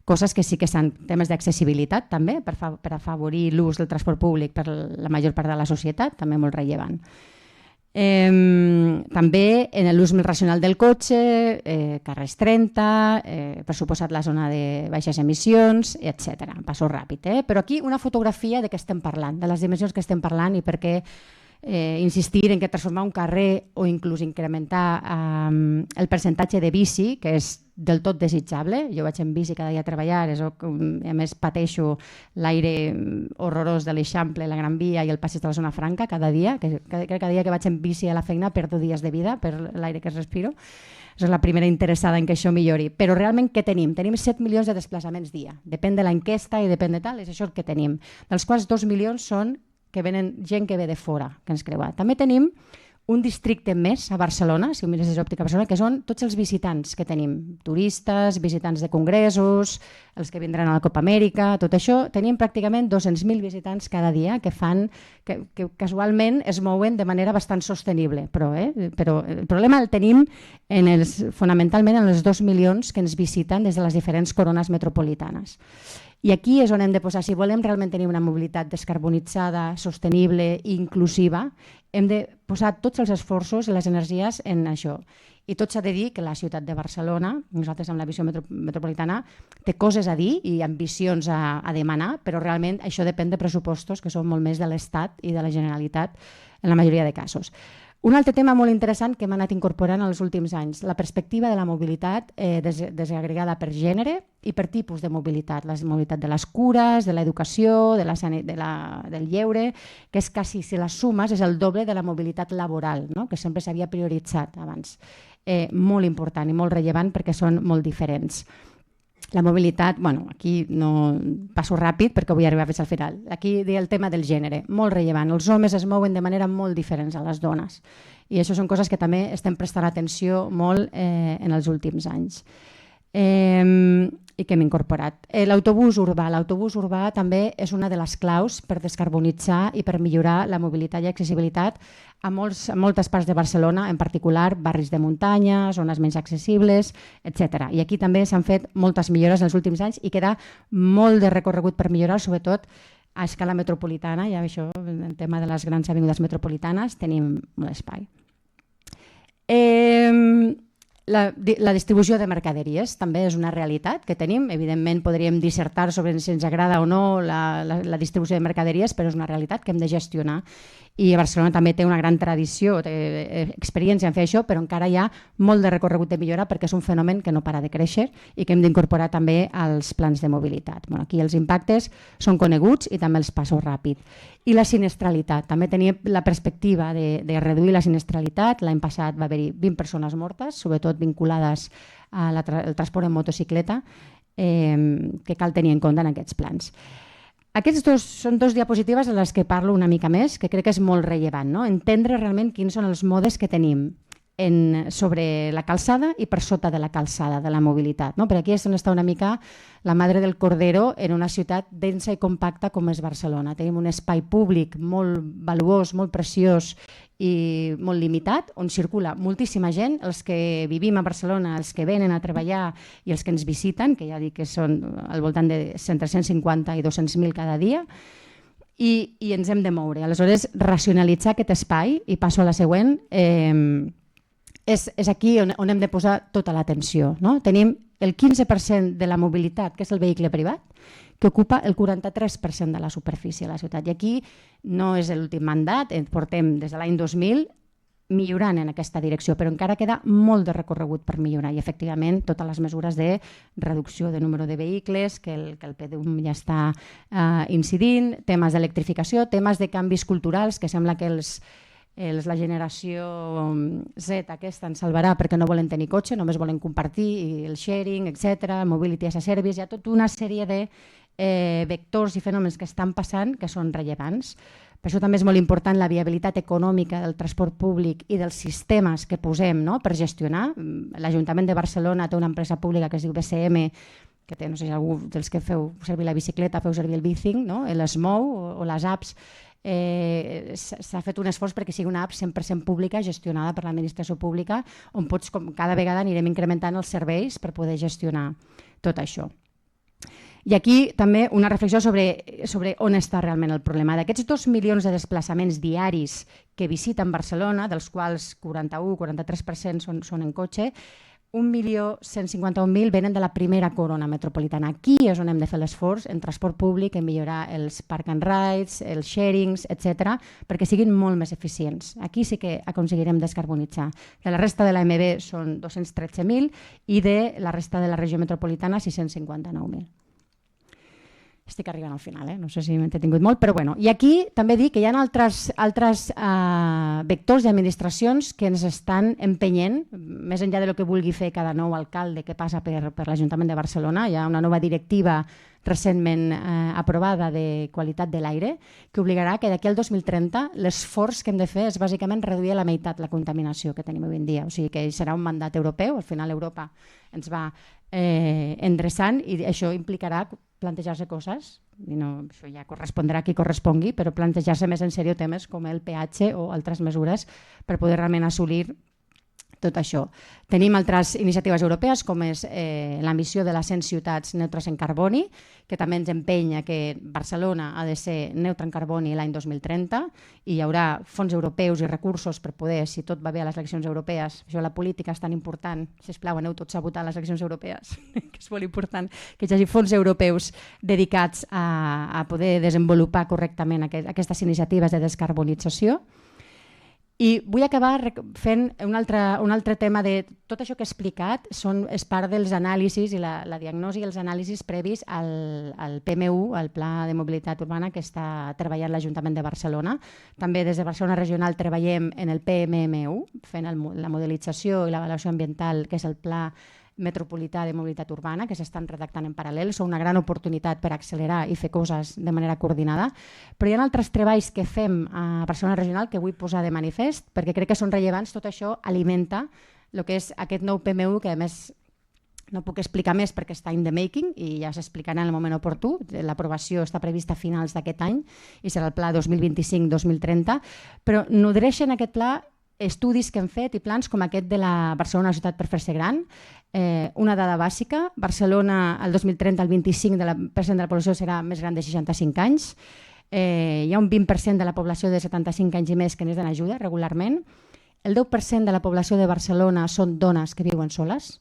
coses que sí que són temes d'accessibilitat també, per afavorir l'ús del transport públic per la major part de la societat, també molt rellevant. També en l'ús més racional del cotxe, carrers 30, per suposat la zona de baixes emissions, etc. Passo ràpid, però aquí una fotografia de què estem parlant, de les dimensions que estem parlant i per què insistir en que transformar un carrer o inclús incrementar el percentatge de bici, que és del tot desitjable. Jo vaig en bici cada dia a treballar, a més pateixo l'aire horrorós de l'Eixample, la Gran Via i el passeig de la Zona Franca cada dia, que cada dia que vaig en bici a la feina perdo dies de vida per l'aire que respiro. És la primera interessada en que això millori. Però realment què tenim? Tenim 7 milions de desplaçaments dia. Depèn de l'enquesta i depèn de tal, és això el que tenim. Dels quals 2 milions són que venen gent que ve de fora, que ens creua. També tenim un districte més a Barcelona, si ho mires des d'òptica Barcelona, que són tots els visitants que tenim, turistes, visitants de congressos, els que vindran a la Copa Amèrica, tot això. Tenim pràcticament 200.000 visitants cada dia que casualment es mouen de manera bastant sostenible, però el problema el tenim fonamentalment en els 2 milions que ens visiten des de les diferents corones metropolitanes. I aquí és on hem de posar, si volem realment tenir una mobilitat descarbonitzada, sostenible i inclusiva, hem de posar tots els esforços i les energies en això. I tot s'ha de dir que la ciutat de Barcelona, nosaltres amb la visió metropolitana, té coses a dir i ambicions a demanar, però realment això depèn de pressupostos que són molt més de l'Estat i de la Generalitat en la majoria de casos. Un altre tema molt interessant que hem anat incorporant en els últims anys, la perspectiva de la mobilitat desagregada per gènere i per tipus de mobilitat, la mobilitat de les cures, de l'educació, del lleure, que és quasi, si les sumes, és el doble de la mobilitat laboral, no? Que sempre s'havia prioritzat abans. Molt important i molt rellevant perquè són molt diferents. La mobilitat, aquí no passo ràpid perquè vull arribar fins al final. Aquí el tema del gènere, molt rellevant. Els homes es mouen de manera molt diferent a les dones i això són coses que també estem prestant atenció molt en els últims anys. I que hem incorporat. L'autobús urbà també és una de les claus per descarbonitzar i per millorar la mobilitat i accessibilitat a moltes parts de Barcelona, en particular barris de muntanya, zones menys accessibles, etc. I aquí també s'han fet moltes millores en els últims anys i queda molt de recorregut per millorar, sobretot a escala metropolitana, i això, en el tema de les grans avingudes metropolitanes, tenim molt espai. La distribució de mercaderies també és una realitat que tenim. Evidentment podríem dissertar sobre si ens agrada o no la distribució de mercaderies, però és una realitat que hem de gestionar. I Barcelona també té una gran tradició, té experiència en fer això, però encara hi ha molt de recorregut de millora perquè és un fenomen que no para de créixer i que hem d'incorporar també als plans de mobilitat. Aquí els impactes són coneguts i també els passo ràpid. I la sinistralitat. També teníem la perspectiva de reduir la sinistralitat. L'any passat va haver-hi 20 persones mortes, sobretot vinculades al transport en motocicleta, que cal tenir en compte en aquests plans. Aquests són 2 diapositives en les que parlo una mica més, que crec que és molt rellevant, no? Entendre realment quins són els modes que tenim sobre la calçada i per sota de la calçada de la mobilitat. Per aquí és on està una mica la madre del cordero en una ciutat densa i compacta com és Barcelona. Tenim un espai públic molt valuós, molt preciós i molt limitat, on circula moltíssima gent, els que vivim a Barcelona, els que venen a treballar i els que ens visiten, que ja dic que són al voltant de entre 150 i 200.000 cada dia, i ens hem de moure. Aleshores, racionalitzar aquest espai, i passo a la següent, és aquí on hem de posar tota l'atenció. Tenim el 15% de la mobilitat, que és el vehicle privat, que ocupa el 43% de la superfície de la ciutat. I aquí no és l'últim mandat, portem des de l'any 2000 millorant en aquesta direcció, però encara queda molt de recorregut per millorar i efectivament totes les mesures de reducció de número de vehicles, que el PDUM ja està incidint, temes d'electrificació, temes de canvis culturals, que sembla que la generació Z aquesta ens salvarà perquè no volen tenir cotxe, només volen compartir el sharing, etc., mobility as a service, hi ha tota una sèrie de vectors i fenòmens que estan passant que són rellevants. Per això també és molt important la viabilitat econòmica del transport públic i dels sistemes que posem per gestionar. L'Ajuntament de Barcelona té una empresa pública que es diu BCM, que té, no sé si algú dels que feu servir la bicicleta, feu servir el Bicing, l'Smou o les apps. S'ha fet un esforç perquè sigui una app 100% pública, gestionada per l'administració pública, on cada vegada anirem incrementant els serveis per poder gestionar tot això. I aquí també una reflexió sobre on està realment el problema. D'aquests 2 milions de desplaçaments diaris que visiten Barcelona, dels quals 41-43% són en cotxe, 1.151.000 venen de la primera corona metropolitana. Aquí és on hem de fer l'esforç en transport públic, en millorar els park and rides, els sharings, etc., perquè siguin molt més eficients. Aquí sí que aconseguirem descarbonitzar. De la resta de l'AMB són 213.000 i de la resta de la regió metropolitana 659.000. Estic arribant al final, no sé si m'he entretingut molt, però bueno. I aquí també dic que hi ha altres vectors i administracions que ens estan empenyent, més enllà del que vulgui fer cada nou alcalde que passa per l'Ajuntament de Barcelona. Hi ha una nova directiva recentment aprovada de qualitat de l'aire que obligarà que d'aquí al 2030 l'esforç que hem de fer és bàsicament reduir a la meitat la contaminació que tenim avui en dia. O sigui que serà un mandat europeu, al final Europa ens va endreçant i això implicarà plantejar-se coses, i això ja correspondrà a qui correspongui, però plantejar-se més en sèrio temes com el peatge o altres mesures per poder realment assolir tot això. Tenim altres iniciatives europees com és l'ambició de les 100 ciutats neutres en carboni, que també ens empenya que Barcelona ha de ser neutra en carboni l'any 2030 i hi haurà fons europeus i recursos per poder, si tot va bé a les eleccions europees, això la política és tan important, sisplau, aneu tots a votar a les eleccions europees, que és molt important que hi hagi fons europeus dedicats a poder desenvolupar correctament aquestes iniciatives de descarbonització. I vull acabar fent un altre tema de tot això que he explicat, és part dels anàlisis i la diagnosi i els anàlisis previs al PMU, al Pla de Mobilitat Urbana que està treballant l'Ajuntament de Barcelona. També des de Barcelona Regional treballem en el PMMU, fent la modelització i l'avaluació ambiental, que és el Pla Metropolità de Mobilitat Urbana, que s'estan redactant en paral·lel. Són una gran oportunitat per accelerar i fer coses de manera coordinada. Però hi ha altres treballs que fem a Barcelona Regional que vull posar de manifest, perquè crec que són rellevants. Tot això alimenta el que és aquest nou PMU, que a més no puc explicar més perquè està in the making i ja s'explicarà en el moment oportú. L'aprovació està prevista a finals d'aquest any i serà el pla 2025-2030, però nodreixen aquest pla estudis que hem fet i plans com aquest de la Barcelona ciutat per fer-se gran. Una dada bàsica, Barcelona el 2030 el 25% de la població serà més gran de 65 anys. Hi ha un 20% de la població de 75 anys i més que necessiten ajuda regularment. El 10% de la població de Barcelona són dones que viuen soles.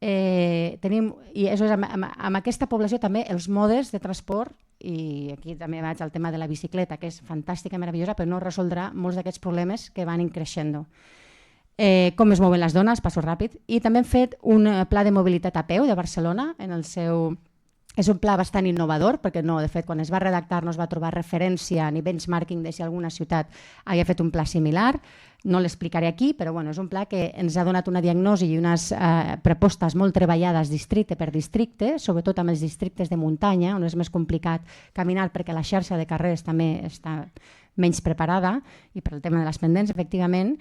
I amb aquesta població també els modes de transport, i aquí també vaig al tema de la bicicleta, que és fantàstica i meravellosa, però no resoldrà molts d'aquests problemes que van creixent. Com es mouen les dones, passo ràpid. I també hem fet un pla de mobilitat a peu de Barcelona. És un pla bastant innovador, perquè de fet, quan es va redactar no es va trobar referència ni benchmarking de si alguna ciutat havia fet un pla similar. No l'explicaré aquí, però és un pla que ens ha donat una diagnosi i unes propostes molt treballades districte per districte, sobretot amb els districtes de muntanya, on és més complicat caminar perquè la xarxa de carrers també està menys preparada, i per el tema de les pendents, efectivament,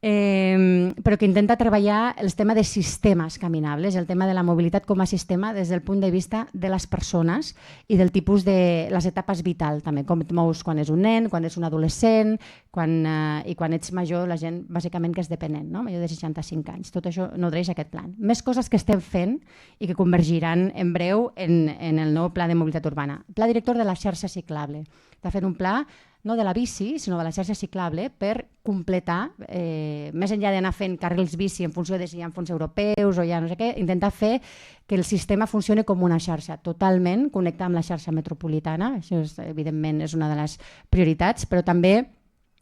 però que intenta treballar el tema de sistemes caminables, el tema de la mobilitat com a sistema des del punt de vista de les persones i del tipus de les etapes vital, també, com et mous quan és un nen, quan és un adolescent, i quan ets major, la gent bàsicament que és dependent, major de 65 anys. Tot això nodreix aquest plan. Més coses que estem fent i que convergiran en breu en el nou pla de mobilitat urbana. Pla director de la xarxa ciclable. Està fent un pla no de la bici, sinó de la xarxa ciclable per completar, més enllà d'anar fent carrils bici en funció de si hi ha fons europeus o ja no sé què, intentar fer que el sistema funcioni com una xarxa, totalment connectar amb la xarxa metropolitana. Això evidentment és una de les prioritats, però també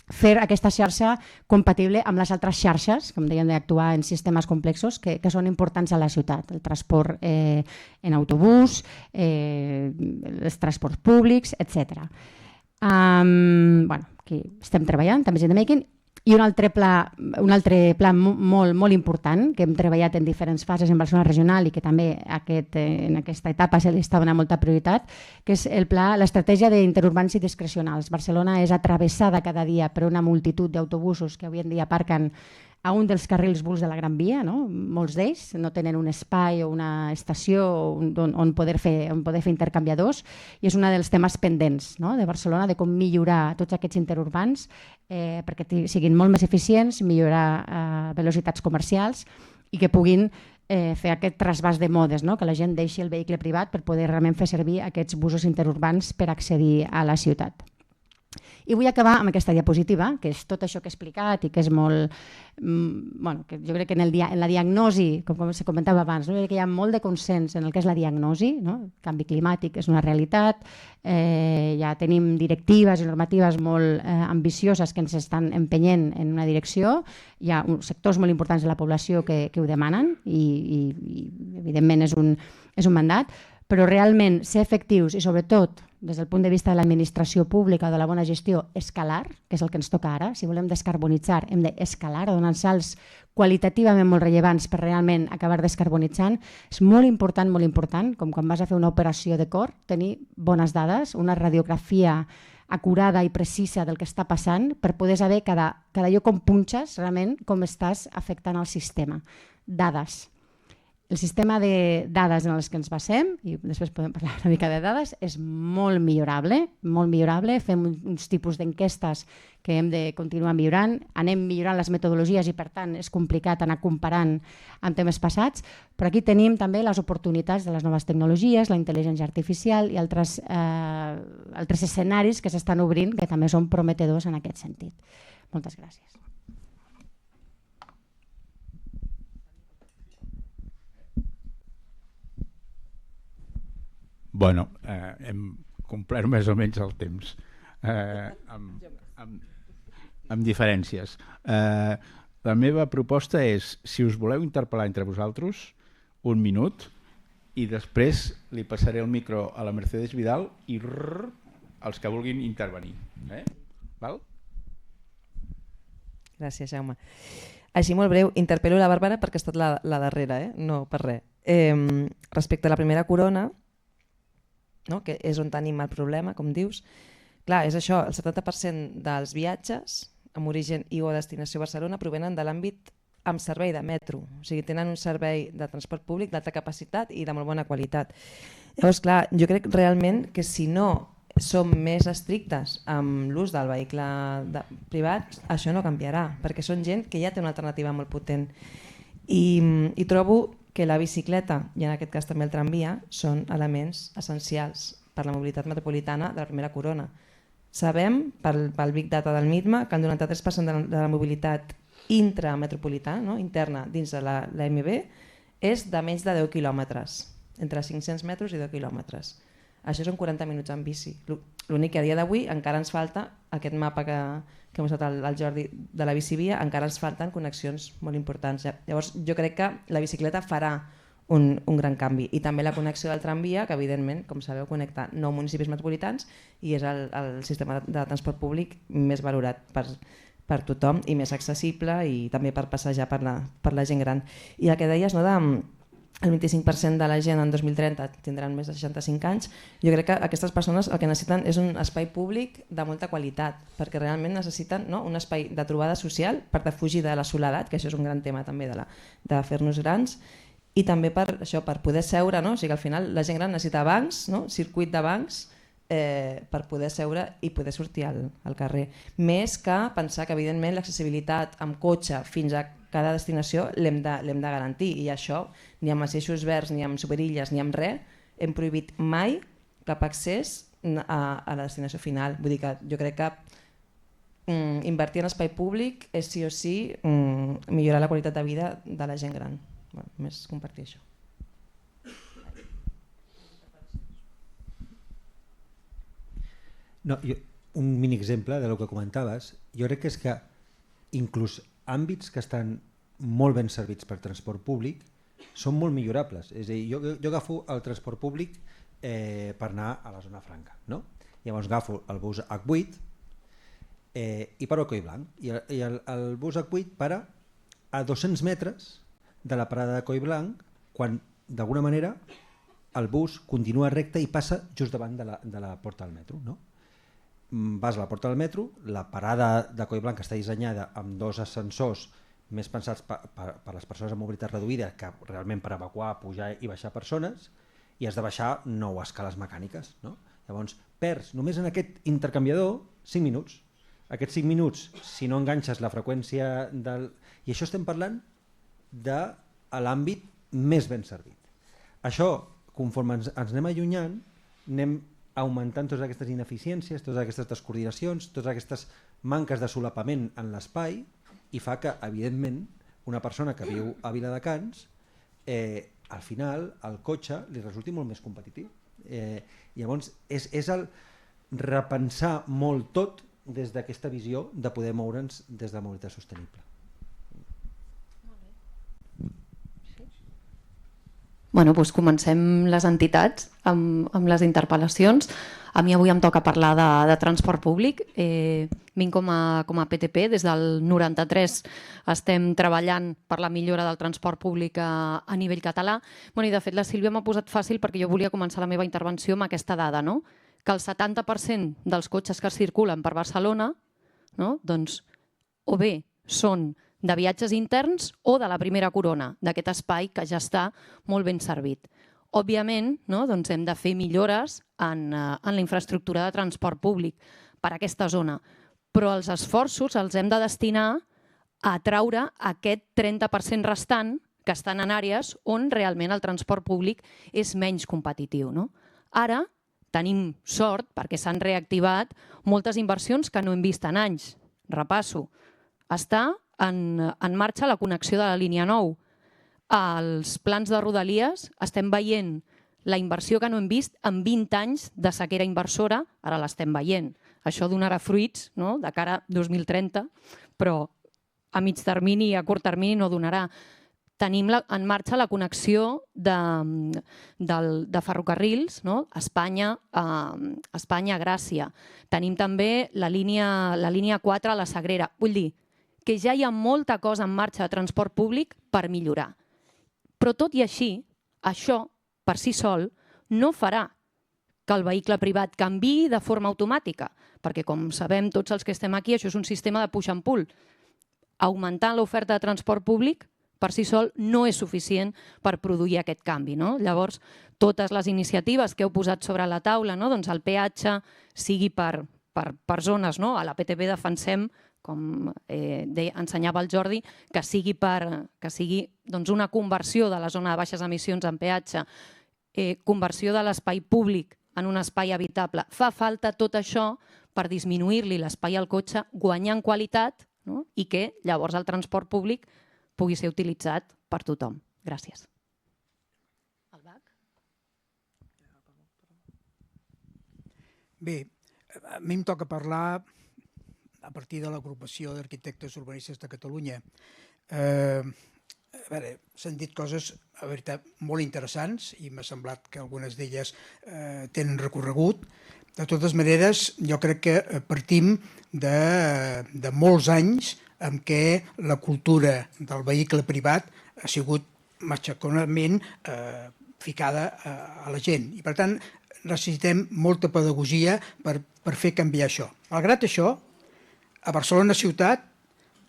fer aquesta xarxa compatible amb les altres xarxes, com dèiem, d'actuar en sistemes complexos que són importants a la ciutat, el transport en autobús, els transports públics, etc. Aquí estem treballant, també Decision Making, i un altre pla molt important que hem treballat en diferents fases en Barcelona Regional i que també en aquesta etapa se li està donant molta prioritat, que és l'estratègia d'interurbans i discrecionals. Barcelona és travessada cada dia per una multitud d'autobusos que avui en dia aparquen a un dels carrils buls de la Gran Via, no? Molts d'ells no tenen un espai o una estació on poder fer intercanviadors, i és un dels temes pendents, no? De Barcelona, de com millorar tots aquests interurbans perquè siguin molt més eficients, millorar velocitats comercials i que puguin fer aquest trasbàs de modes, no? Que la gent deixi el vehicle privat per poder realment fer servir aquests busos interurbans per accedir a la ciutat. I vull acabar amb aquesta diapositiva, que és tot això que he explicat i que és molt... que jo crec que en la diagnosi, com se comentava abans, jo crec que hi ha molt de consens en el que és la diagnosi, no? El canvi climàtic és una realitat, ja tenim directives i normatives molt ambicioses que ens estan empenyent en una direcció, hi ha sectors molt importants de la població que ho demanen i evidentment és un mandat, però realment ser efectius i sobretot des del punt de vista de l'administració pública o de la bona gestió, escalar, que és el que ens toca ara. Si volem descarbonitzar hem d'escalar, donar salts qualitativament molt rellevants per realment acabar descarbonitzant. És molt important, com quan vas a fer una operació de cor, tenir bones dades, una radiografia acurada i precisa del que està passant per poder saber cada lloc on punxes realment com estàs afectant el sistema. Dades. El sistema de dades en els que ens basem, i després podem parlar una mica de dades, és molt millorable. Fem uns tipus d'enquestes que hem de continuar millorant, anem millorant les metodologies i per tant és complicat anar comparant amb temes passats, però aquí tenim també les oportunitats de les noves tecnologies, la intel·ligència artificial i altres escenaris que s'estan obrint que també són prometedors en aquest sentit. Moltes gràcies. Bueno, hem complert més o menys el temps, amb diferències. La meva proposta és, si us voleu interpel·lar entre vosaltres, 1 minut, i després li passaré el micro a la Mercedes Vidal i els que vulguin intervenir. Val? Gràcies, Jaume. Així molt breu, interpel·lo la Bàrbara perquè ha estat la darrera, no per res. Respecte a la primera corona, que és on tenim el problema, com dius. Clar, és això, el 70% dels viatges amb origen i o destinació a Barcelona provenen de l'àmbit amb servei de metro, o sigui, tenen un servei de transport públic d'alta capacitat i de molt bona qualitat. Llavors, clar, jo crec realment que si no som més estrictes amb l'ús del vehicle privat, això no canviarà, perquè són gent que ja té una alternativa molt potent. I trobo que la bicicleta, i en aquest cas també el tramvia, són elements essencials per la mobilitat metropolitana de la primera corona. Sabem, pel Big Data del MITMA, que el 93% de la mobilitat intrametropolitana, interna dins de la MB, és de menys de 10 quilòmetres, entre 500 metres i 10 quilòmetres. Això són 40 minuts en bici. L'únic que a dia d'avui encara ens falta, aquest mapa que ha mostrat el Jordi de la bicivia, encara ens falten connexions molt importants. Llavors jo crec que la bicicleta farà un gran canvi. I també la connexió del tramvia, que evidentment, com sabeu, connecta 9 municipis metropolitans i és el sistema de transport públic més valorat per tothom i més accessible i també per passejar per la gent gran. I el que deies, el 25% de la gent en 2030 tindran més de 65 anys, jo crec que aquestes persones el que necessiten és un espai públic de molta qualitat, perquè realment necessiten un espai de trobada social per defugir de la soledat, que això és un gran tema també de fer-nos grans, i també per poder seure, o sigui que al final la gent gran necessita bancs, circuit de bancs, per poder seure i poder sortir al carrer. Més que pensar que evidentment l'accessibilitat amb cotxe fins a cada destinació l'hem de garantir, i això ni amb els eixos verds, ni amb superilles, ni amb res hem prohibit mai cap accés a la destinació final. Vull dir que jo crec que invertir en espai públic és sí o sí millorar la qualitat de vida de la gent gran. Només compartir això. Un mini exemple del que comentaves. jo crec que és que inclús àmbits que estan molt ben servits per transport públic són molt millorables. És a dir, jo agafo el transport públic per anar a la zona franca, no? Llavors agafo el bus H8 i paro a Collblanc. I el bus H8 para a 200 metres de la parada de Collblanc, quan d'alguna manera el bus continua recte i passa just davant de la porta del metro, no? Vas a la porta del metro, la parada de Collblanc està dissenyada amb 2 ascensors més pensats per les persones amb mobilitat reduïda que realment per evacuar, pujar i baixar persones, i has de baixar 9 escales mecàniques, no? Llavors perds només en aquest intercanviador 5 minuts. Aquests 5 minuts, si no enganxes la freqüència del... I això estem parlant de l'àmbit més ben servit. Això, conforme ens anem allunyant, anem augmentant totes aquestes ineficiències, totes aquestes descoordinacions, totes aquestes manques de solapament en l'espai, i fa que, evidentment, una persona que viu a Viladecans, al final el cotxe li resulti molt més competitiu. Llavors, és el repensar molt tot des d'aquesta visió de poder moure'ns des de la mobilitat sostenible. Bueno, doncs comencem les entitats amb les interpel·lacions. A mi avui em toca parlar de transport públic. Vinc com a PTP. Des del 93 estem treballant per la millora del transport públic a nivell català. I de fet la Sílvia m'ha posat fàcil perquè jo volia començar la meva intervenció amb aquesta dada, no? Que el 70% dels cotxes que circulen per Barcelona, no? Doncs, o bé són de viatges interns o de la primera corona, d'aquest espai que ja està molt ben servit. Òbviament, no? Doncs hem de fer millores en la infraestructura de transport públic per a aquesta zona, però els esforços els hem de destinar a atraure aquest 30% restant que estan en àrees on realment el transport públic és menys competitiu, no? Ara tenim sort perquè s'han reactivat moltes inversions que no hem vist en anys. Repasso. Està en marxa la connexió de la línia 9. Als plans de Rodalies estem veient la inversió que no hem vist en 20 anys de sequera inversora, ara l'estem veient. Això donarà fruits, no? De cara a 2030, però a mig termini i a curt termini no donarà. Tenim en marxa la connexió de ferrocarrils, no? Espanya, Gràcia. Tenim també la línia 4 a la Sagrera. Vull dir que ja hi ha molta cosa en marxa de transport públic per millorar. Però tot i així, això per si sol no farà que el vehicle privat canviï de forma automàtica, perquè com sabem tots els que estem aquí, això és un sistema de push and pull. Augmentar l'oferta de transport públic per si sol no és suficient per produir aquest canvi, no? Llavors, totes les iniciatives que heu posat sobre la taula, no? Doncs el peatge sigui per zones, no? A la PTP defensem, com ensenyava el Jordi, que sigui una conversió de la zona de baixes emissions en peatge, conversió de l'espai públic en un espai habitable. Fa falta tot això per disminuir-li l'espai al cotxe, guanyar en qualitat, no? I que llavors el transport públic pugui ser utilitzat per tothom. Gràcies. Bé, a mi em toca parlar a partir de l'agrupació d'arquitectes urbanistes de Catalunya. S'han dit coses, a veritat, molt interessants i m'ha semblat que algunes d'elles tenen recorregut. De totes maneres, jo crec que partim de molts anys en què la cultura del vehicle privat ha sigut matxaconament ficada a la gent. I per tant, necessitem molta pedagogia per fer canviar això. Malgrat això, a Barcelona ciutat,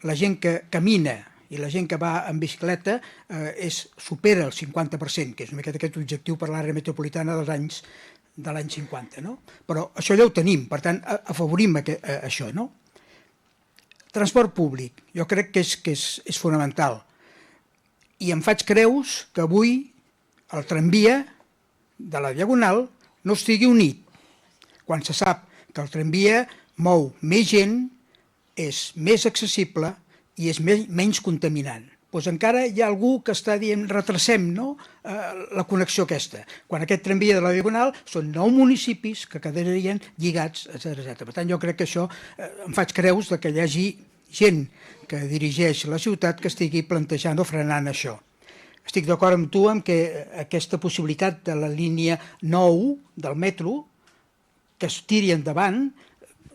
la gent que camina i la gent que va en bicicleta supera el 50%, que és una miqueta aquest objectiu per l'àrea metropolitana de l'any 50. Però això ja ho tenim, per tant, afavorim això. Transport públic, jo crec que és fonamental. I em faig creus que avui el tramvia de la Diagonal no estigui unit, quan se sap que el tramvia mou més gent, és més accessible i és menys contaminant. doncs encara hi ha algú que està dient retrasem, no?, la connexió aquesta. Quan aquest tramvia de la Diagonal són 9 municipis que quedarien lligats, etc. Per tant, jo crec que això em faig creus que hi hagi gent que dirigeix la ciutat que estigui plantejant o frenant això. Estic d'acord amb tu en que aquesta possibilitat de la línia 9 del metro que es tiri endavant,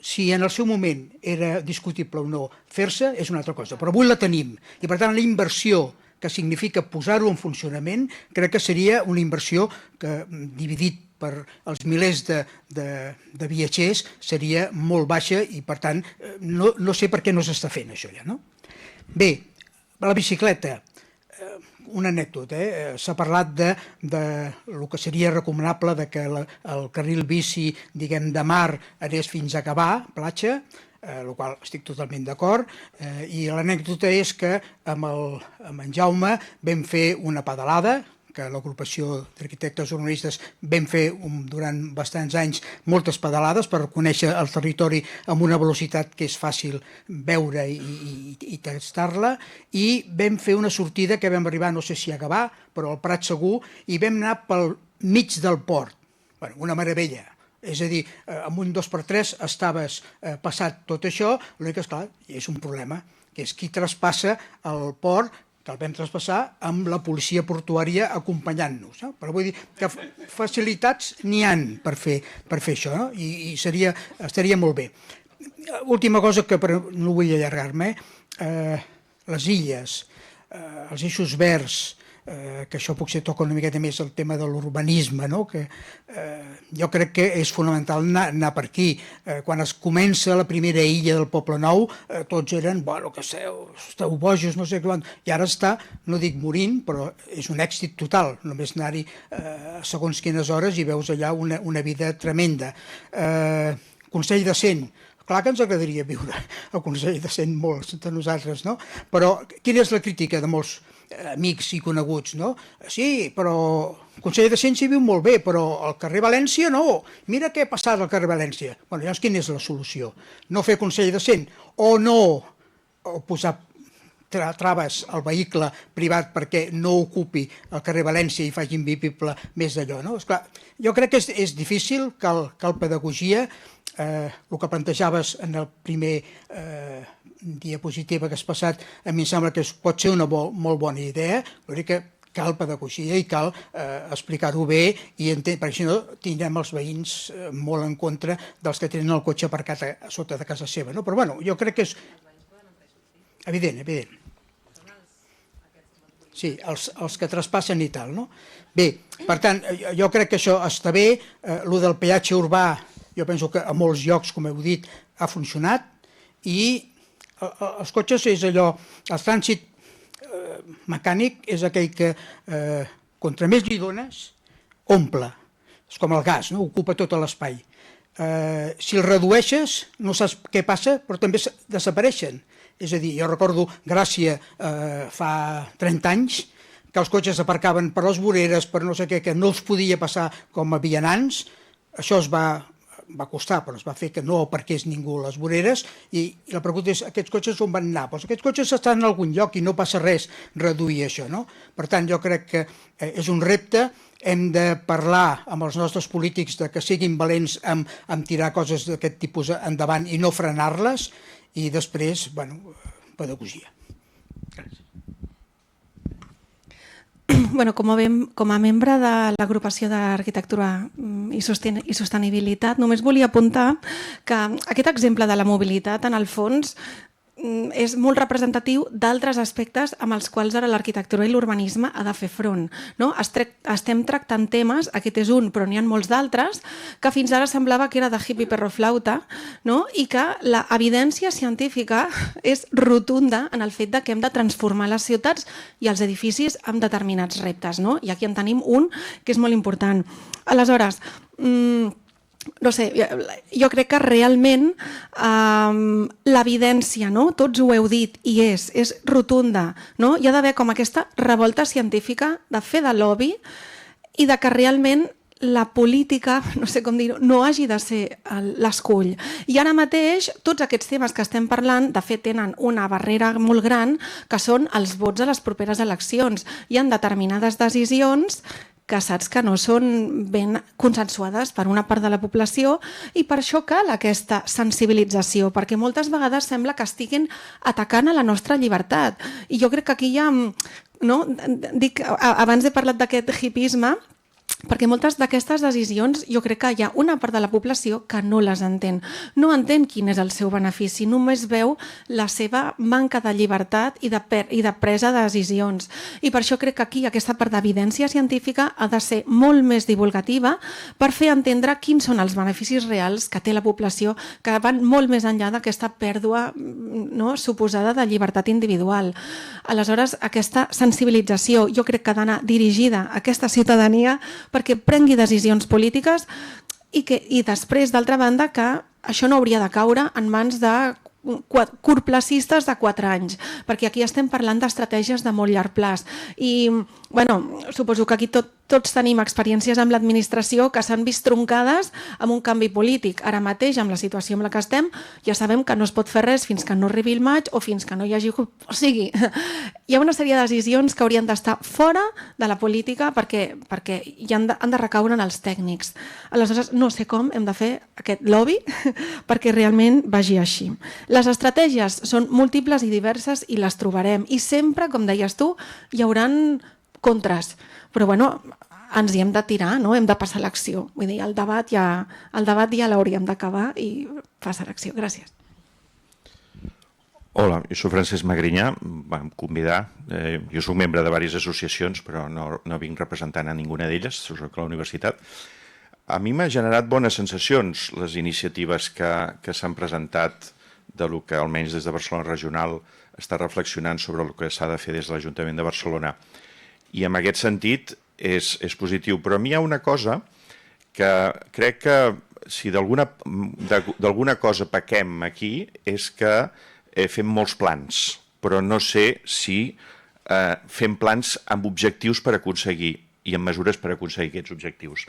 si en el seu moment era discutible o no fer-se, és una altra cosa. Però avui la tenim. I, per tant, la inversió que significa posar-ho en funcionament, crec que seria una inversió que, dividit per els milers de viatgers, seria molt baixa i, per tant, no sé per què no s'està fent això ja, no? Bé, la bicicleta, una anècdota, s'ha parlat de el que seria recomanable que el carril bici, diguem, de mar anés fins a Gavà, platja, el qual estic totalment d'acord, i l'anècdota és que amb en Jaume vam fer una pedalada, que l'agrupació d'arquitectes urbanistes vam fer durant bastants anys moltes pedalades per conèixer el territori amb una velocitat que és fàcil veure i tastar-la, i vam fer una sortida que vam arribar, no sé si a Gavà, però al Prat Segur, i vam anar pel mig del port. Una meravella. És a dir, amb un 2x3 estaves passat tot això, l'únic que, esclar, és un problema, que és qui traspassa el port, que el vam traspassar amb la policia portuària acompanyant-nos. Però vull dir que facilitats n'hi han per fer això, no? I estaria molt bé. Última cosa, que no vull allargar-me, les illes, els eixos verds, que això potser toca una miqueta més el tema de l'urbanisme, que jo crec que és fonamental anar per aquí. Quan es comença la primera illa del Poble Nou, tots eren, bueno, que esteu bojos, no sé què, i ara està, no dic morint, però és un èxit total, només anar-hi segons quines hores i veus allà una vida tremenda. Consell de Cent, clar que ens agradaria viure al Consell de Cent molts de nosaltres, no? Però quina és la crítica de molts amics i coneguts, no? Sí, però el Consell de Cent s'hi viu molt bé, però al carrer València no. Mira què ha passat al carrer València. Bé, llavors quina és la solució? No fer Consell de Cent o no posar traves al vehicle privat perquè no ocupi el carrer València i faci invivible més d'allò, no? Esclar, jo crec que és difícil, cal pedagogia. El que plantejaves en el primer diapositiva que has passat, a mi em sembla que pot ser una molt bona idea, però que cal pedagogia i cal explicar-ho bé, perquè si no tindrem els veïns molt en contra dels que tenen el cotxe aparcat a sota de casa seva. Però bueno, jo crec que és evident. Sí, els que traspassen i tal, no? Bé, per tant, jo crec que això està bé. El del peatge urbà, jo penso que a molts llocs, com heu dit, ha funcionat, i els cotxes és allò, el trànsit mecànic és aquell que contra més li dones, omple. És com el gas, no? Ocupa tot l'espai. Si el redueixes, no saps què passa, però també desapareixen. És a dir, jo recordo Gràcia fa 30 anys, que els cotxes aparcaven per les voreres, per no sé què, que no es podia passar com a vianants. Això es va costar, però es va fer que no aparqués ningú a les voreres, i la pregunta és, aquests cotxes on van anar? Doncs aquests cotxes estan en algun lloc i no passa res reduir això, no? Per tant, jo crec que és un repte, hem de parlar amb els nostres polítics que siguin valents amb tirar coses d'aquest tipus endavant i no frenar-les, i després, bueno, pedagogia. Gràcies. Bueno, com a membre de l'agrupació d'arquitectura i sostenibilitat, només volia apuntar que aquest exemple de la mobilitat, en el fons, és molt representatiu d'altres aspectes amb els quals ara l'arquitectura i l'urbanisme ha de fer front. Estem tractant temes, aquest és un, però n'hi ha molts d'altres, que fins ara semblava que era de hippie perroflauta, i que l'evidència científica és rotunda en el fet que hem de transformar les ciutats i els edificis amb determinats reptes. I aquí en tenim un que és molt important. Aleshores, no sé, jo crec que realment l'evidència, tots ho heu dit, i és rotunda. Hi ha d'haver com aquesta revolta científica de fer de lobby i de que realment la política, no sé com dir-ho, no hagi de ser l'escull. I ara mateix, tots aquests temes que estem parlant, de fet, tenen una barrera molt gran, que són els vots a les properes eleccions. Hi ha determinades decisions que saps que no són ben consensuades per una part de la població i per això cal aquesta sensibilització, perquè moltes vegades sembla que estiguin atacant a la nostra llibertat. I jo crec que aquí hi ha... No? Dic, abans he parlat d'aquest hipisme, perquè moltes d'aquestes decisions jo crec que hi ha una part de la població que no les entén. No entén quin és el seu benefici, només veu la seva manca de llibertat i de presa de decisions. I per això crec que aquí aquesta part d'evidència científica ha de ser molt més divulgativa per fer entendre quins són els beneficis reals que té la població, que van molt més enllà d'aquesta pèrdua suposada de llibertat individual. Aleshores, aquesta sensibilització jo crec que ha d'anar dirigida a aquesta ciutadania perquè prengui decisions polítiques i després, d'altra banda, que això no hauria de caure en mans de curtplacistes de 4 anys, perquè aquí estem parlant d'estratègies de molt llarg plaç. I, bueno, suposo que aquí tots tenim experiències amb l'administració que s'han vist troncades amb un canvi polític. Ara mateix, amb la situació en la que estem, ja sabem que no es pot fer res fins que no arribi el maig o fins que no hi hagi... O sigui, hi ha una sèrie de decisions que haurien d'estar fora de la política perquè han de recaure en els tècnics. Aleshores, no sé com hem de fer aquest lobby perquè realment vagi així. Les estratègies són múltiples i diverses i les trobarem. I sempre, com deies tu, hi hauran contres. Però bueno, ens hi hem de tirar, no? Hem de passar a l'acció. Vull dir, el debat ja l'hauríem d'acabar i passar a l'acció. Gràcies. Hola, jo soc Francesc Magrinyà, em vam convidar. Jo soc membre de diverses associacions, però no vinc representant a ninguna d'elles, soc a la universitat. A mi m'ha generat bones sensacions les iniciatives que s'han presentat de lo que almenys des de Barcelona Regional està reflexionant sobre el que s'ha de fer des de l'Ajuntament de Barcelona. I en aquest sentit és positiu. Però a mi hi ha una cosa que crec que si d'alguna cosa pequem aquí és que fem molts plans, però no sé si fem plans amb objectius per aconseguir i amb mesures per aconseguir aquests objectius.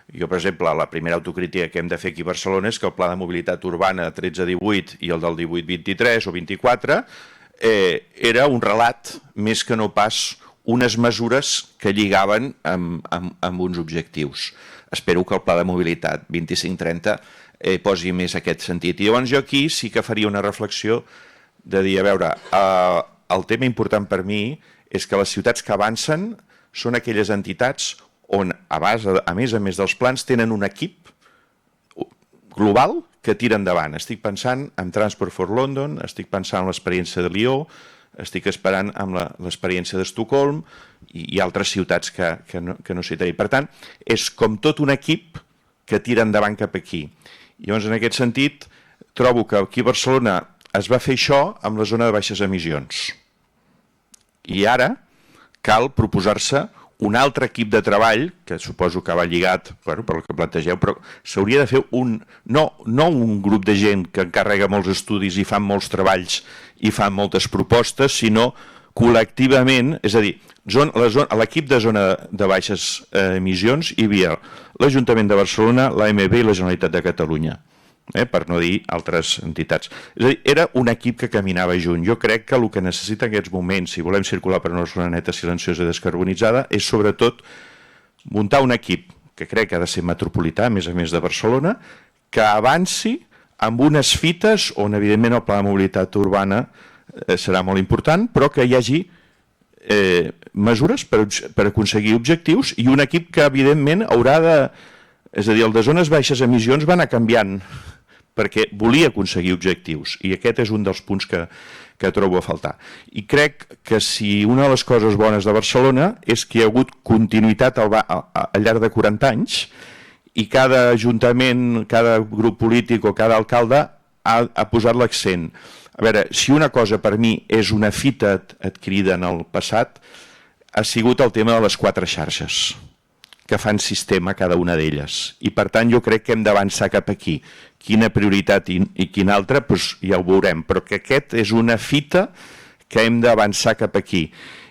Jo, per exemple, la primera autocrítica que hem de fer aquí a Barcelona és que el pla de mobilitat urbana 13-18 i el del 18-23 o 24 era un relat més que no pas unes mesures que lligaven amb uns objectius. Espero que el pla de mobilitat 25-30 posi més aquest sentit. I llavors jo aquí sí que faria una reflexió de dir, a veure, el tema important per mi és que les ciutats que avancen són aquelles entitats on, a més dels plans, tenen un equip global que tira endavant. Estic pensant en Transport for London, estic pensant en l'experiència de Lió, estic esperant amb l'experiència d'Estocolm i altres ciutats que no citaré. Per tant, és com tot un equip que tira endavant cap aquí. Llavors, en aquest sentit, trobo que aquí a Barcelona es va fer això amb la zona de baixes emissions. I ara cal proposar-se un altre equip de treball, que suposo que va lligat per el que plantegeu, però s'hauria de fer no un grup de gent que encarrega molts estudis i fan molts treballs i fan moltes propostes, sinó col·lectivament, és a dir, a l'equip de zona de baixes emissions hi havia l'Ajuntament de Barcelona, l'AMB i la Generalitat de Catalunya, per no dir altres entitats. És a dir, era un equip que caminava junt. Jo crec que el que necessita en aquests moments, si volem circular per una zona neta, silenciosa i descarbonitzada, és sobretot muntar un equip que crec que ha de ser metropolità, a més de Barcelona, que avanci amb unes fites on, evidentment, el pla de mobilitat urbana serà molt important, però que hi hagi mesures per aconseguir objectius i un equip que, evidentment, haurà de... És a dir, el de zones baixes emissions va anar canviant perquè volia aconseguir objectius i aquest és un dels punts que trobo a faltar. I crec que si una de les coses bones de Barcelona és que hi ha hagut continuïtat al llarg de 40 anys i cada ajuntament, cada grup polític o cada alcalde ha posat l'accent. A veure, si una cosa per mi és una fita adquirida en el passat, ha sigut el tema de les 4 xarxes que fan sistema cada una d'elles. I per tant jo crec que hem d'avançar cap aquí. Quina prioritat i quina altra, doncs ja ho veurem, però que aquest és una fita que hem d'avançar cap aquí.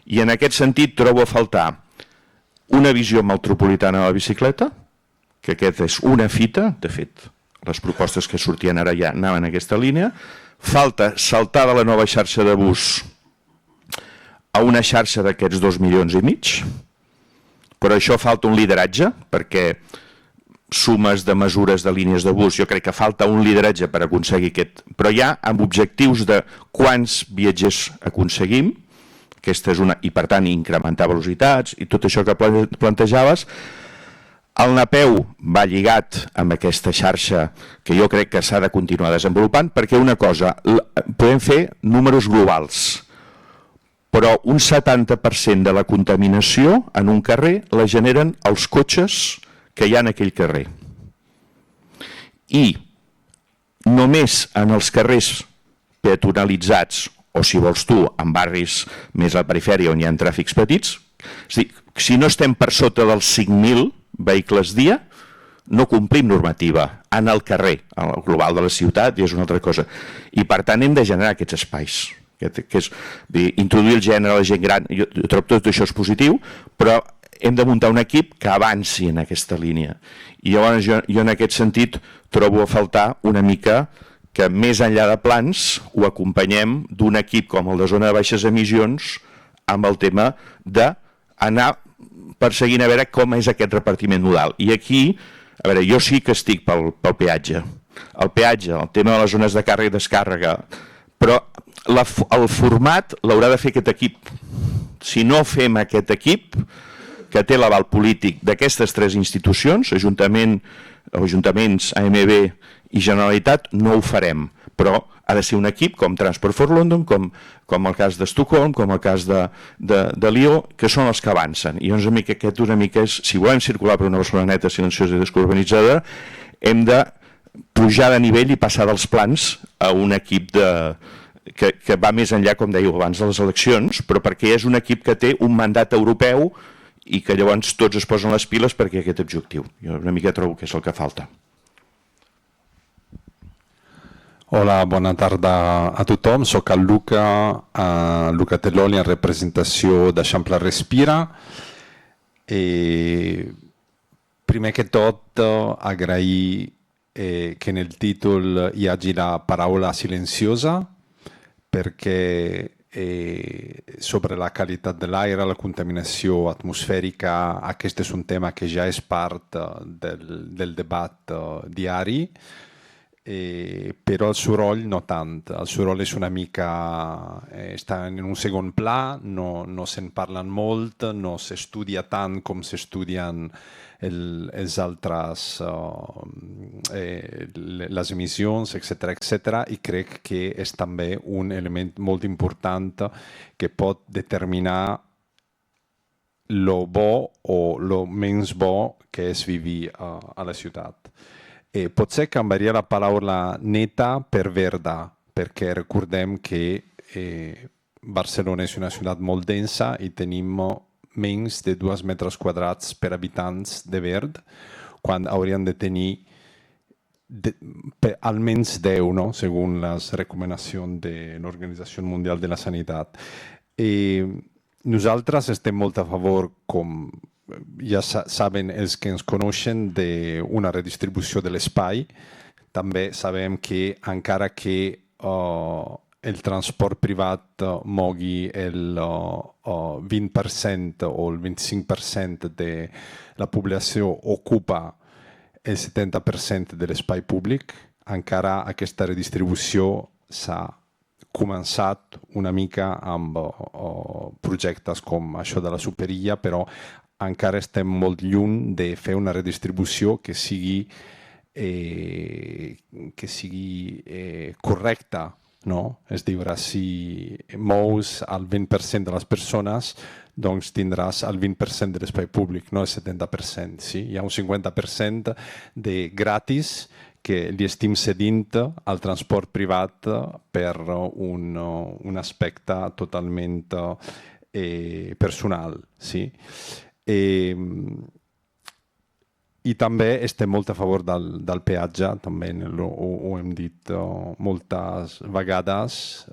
I en aquest sentit trobo a faltar una visió metropolitana de la bicicleta, que aquest és una fita, de fet, les propostes que sortien ara ja anaven en aquesta línia. Falta saltar de la nova xarxa de bus a una xarxa d'aquests 2,5 milions, però això falta un lideratge, perquè sumes de mesures de línies de bus, jo crec que falta un lideratge per aconseguir aquest, però ja amb objectius de quants viatgers aconseguim, aquesta és una, i per tant incrementar velocitats i tot això que plantejaves. El Napeu va lligat amb aquesta xarxa que jo crec que s'ha de continuar desenvolupant, perquè una cosa, podem fer números globals, però un 70% de la contaminació en un carrer la generen els cotxes que hi ha en aquell carrer. I només en els carrers peatonalitzats, o si vols tu, en barris més a la perifèria on hi ha tràfics petits, és a dir, si no estem per sota dels 5.000 vehicles dia, no complim normativa en el carrer, en el global de la ciutat, i és una altra cosa. I per tant hem de generar aquests espais. Que és introduir el gènere a la gent gran, jo trobo tot això és positiu, però hem de muntar un equip que avanci en aquesta línia. I llavors jo en aquest sentit trobo a faltar una mica que més enllà de plans ho acompanyem d'un equip com el de zona de baixes emissions amb el tema d'anar perseguint a veure com és aquest repartiment modal. I aquí, a veure, jo sí que estic pel peatge. El peatge, el tema de les zones de càrrega i descàrrega, però el format l'haurà de fer aquest equip. Si no fem aquest equip, que té l'aval polític d'aquestes 3 institucions, ajuntaments, AMB i Generalitat, no ho farem. Però ha de ser un equip com Transport for London, com el cas d'Estocolm, com el cas de Lió, que són els que avancen. I llavors aquest una mica és, si volem circular per una Barcelona neta, silenciosa i descarbonitzada, hem de pujar de nivell i passar dels plans a un equip que va més enllà, com dèieu abans, de les eleccions, però perquè és un equip que té un mandat europeu i que llavors tots es posen les piles perquè aquest objectiu. Jo una mica trobo que és el que falta. Hola, bona tarda a tothom. Soc el Luca Telloli en representació d'Eixample Respira. Primer que tot, agrair que en el títol hi hagi la paraula silenciosa, perquè sobre la qualitat de l'aire, la contaminació atmosfèrica, aquest és un tema que ja és part del debat diari, però el soroll no tant. El soroll és una mica, està en un segon pla, no se'n parlen molt, no s'estudia tant com s'estudien els altres, les emissions, etc. I crec que és també un element molt important que pot determinar lo bo o lo menys bo que és vivir a la ciutat. Potser canviaria la paraula neta per verda, perquè recordem que Barcelona és una ciutat molt densa i tenim menys de 2 metres quadrats per habitants de verd, quan haurien de tenir almenys 10, no? Segons les recomanacions de l'Organització Mundial de la Sanitat. Nosaltres estem molt a favor, com ja saben els que ens coneixen, d'una redistribució de l'espai. També sabem que encara que el transport privat mogui el 20% o el 25% de la població ocupa el 70% de l'espai públic, encara aquesta redistribució s'ha començat una mica amb projectes com això de la Superilla, però encara estem molt lluny de fer una redistribució que sigui correcta. No? És dir, si mous el 20% de les persones, doncs tindràs el 20% de l'espai públic, no el 70%. Sí? Hi ha un 50% de gratis que li estem cedint al transport privat per un aspecte totalment personal. Sí? I també estem molt a favor del peatge, també ho hem dit moltes vegades,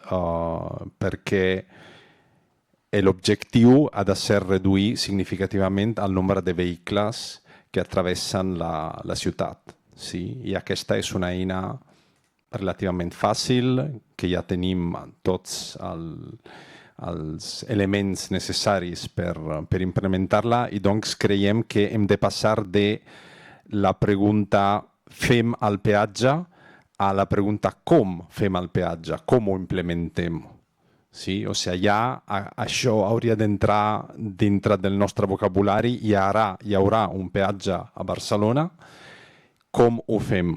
perquè l'objectiu ha de ser reduir significativament el nombre de vehicles que travessen la ciutat. Sí? I aquesta és una eina relativament fàcil, que ja tenim tots els elements necessaris per implementar-la, i doncs creiem que hem de passar de la pregunta fem el peatge a la pregunta com fem el peatge, com ho implementem. Sí? O sigui, ja això hauria d'entrar dintre del nostre vocabulari i ara hi haurà un peatge a Barcelona. Com ho fem?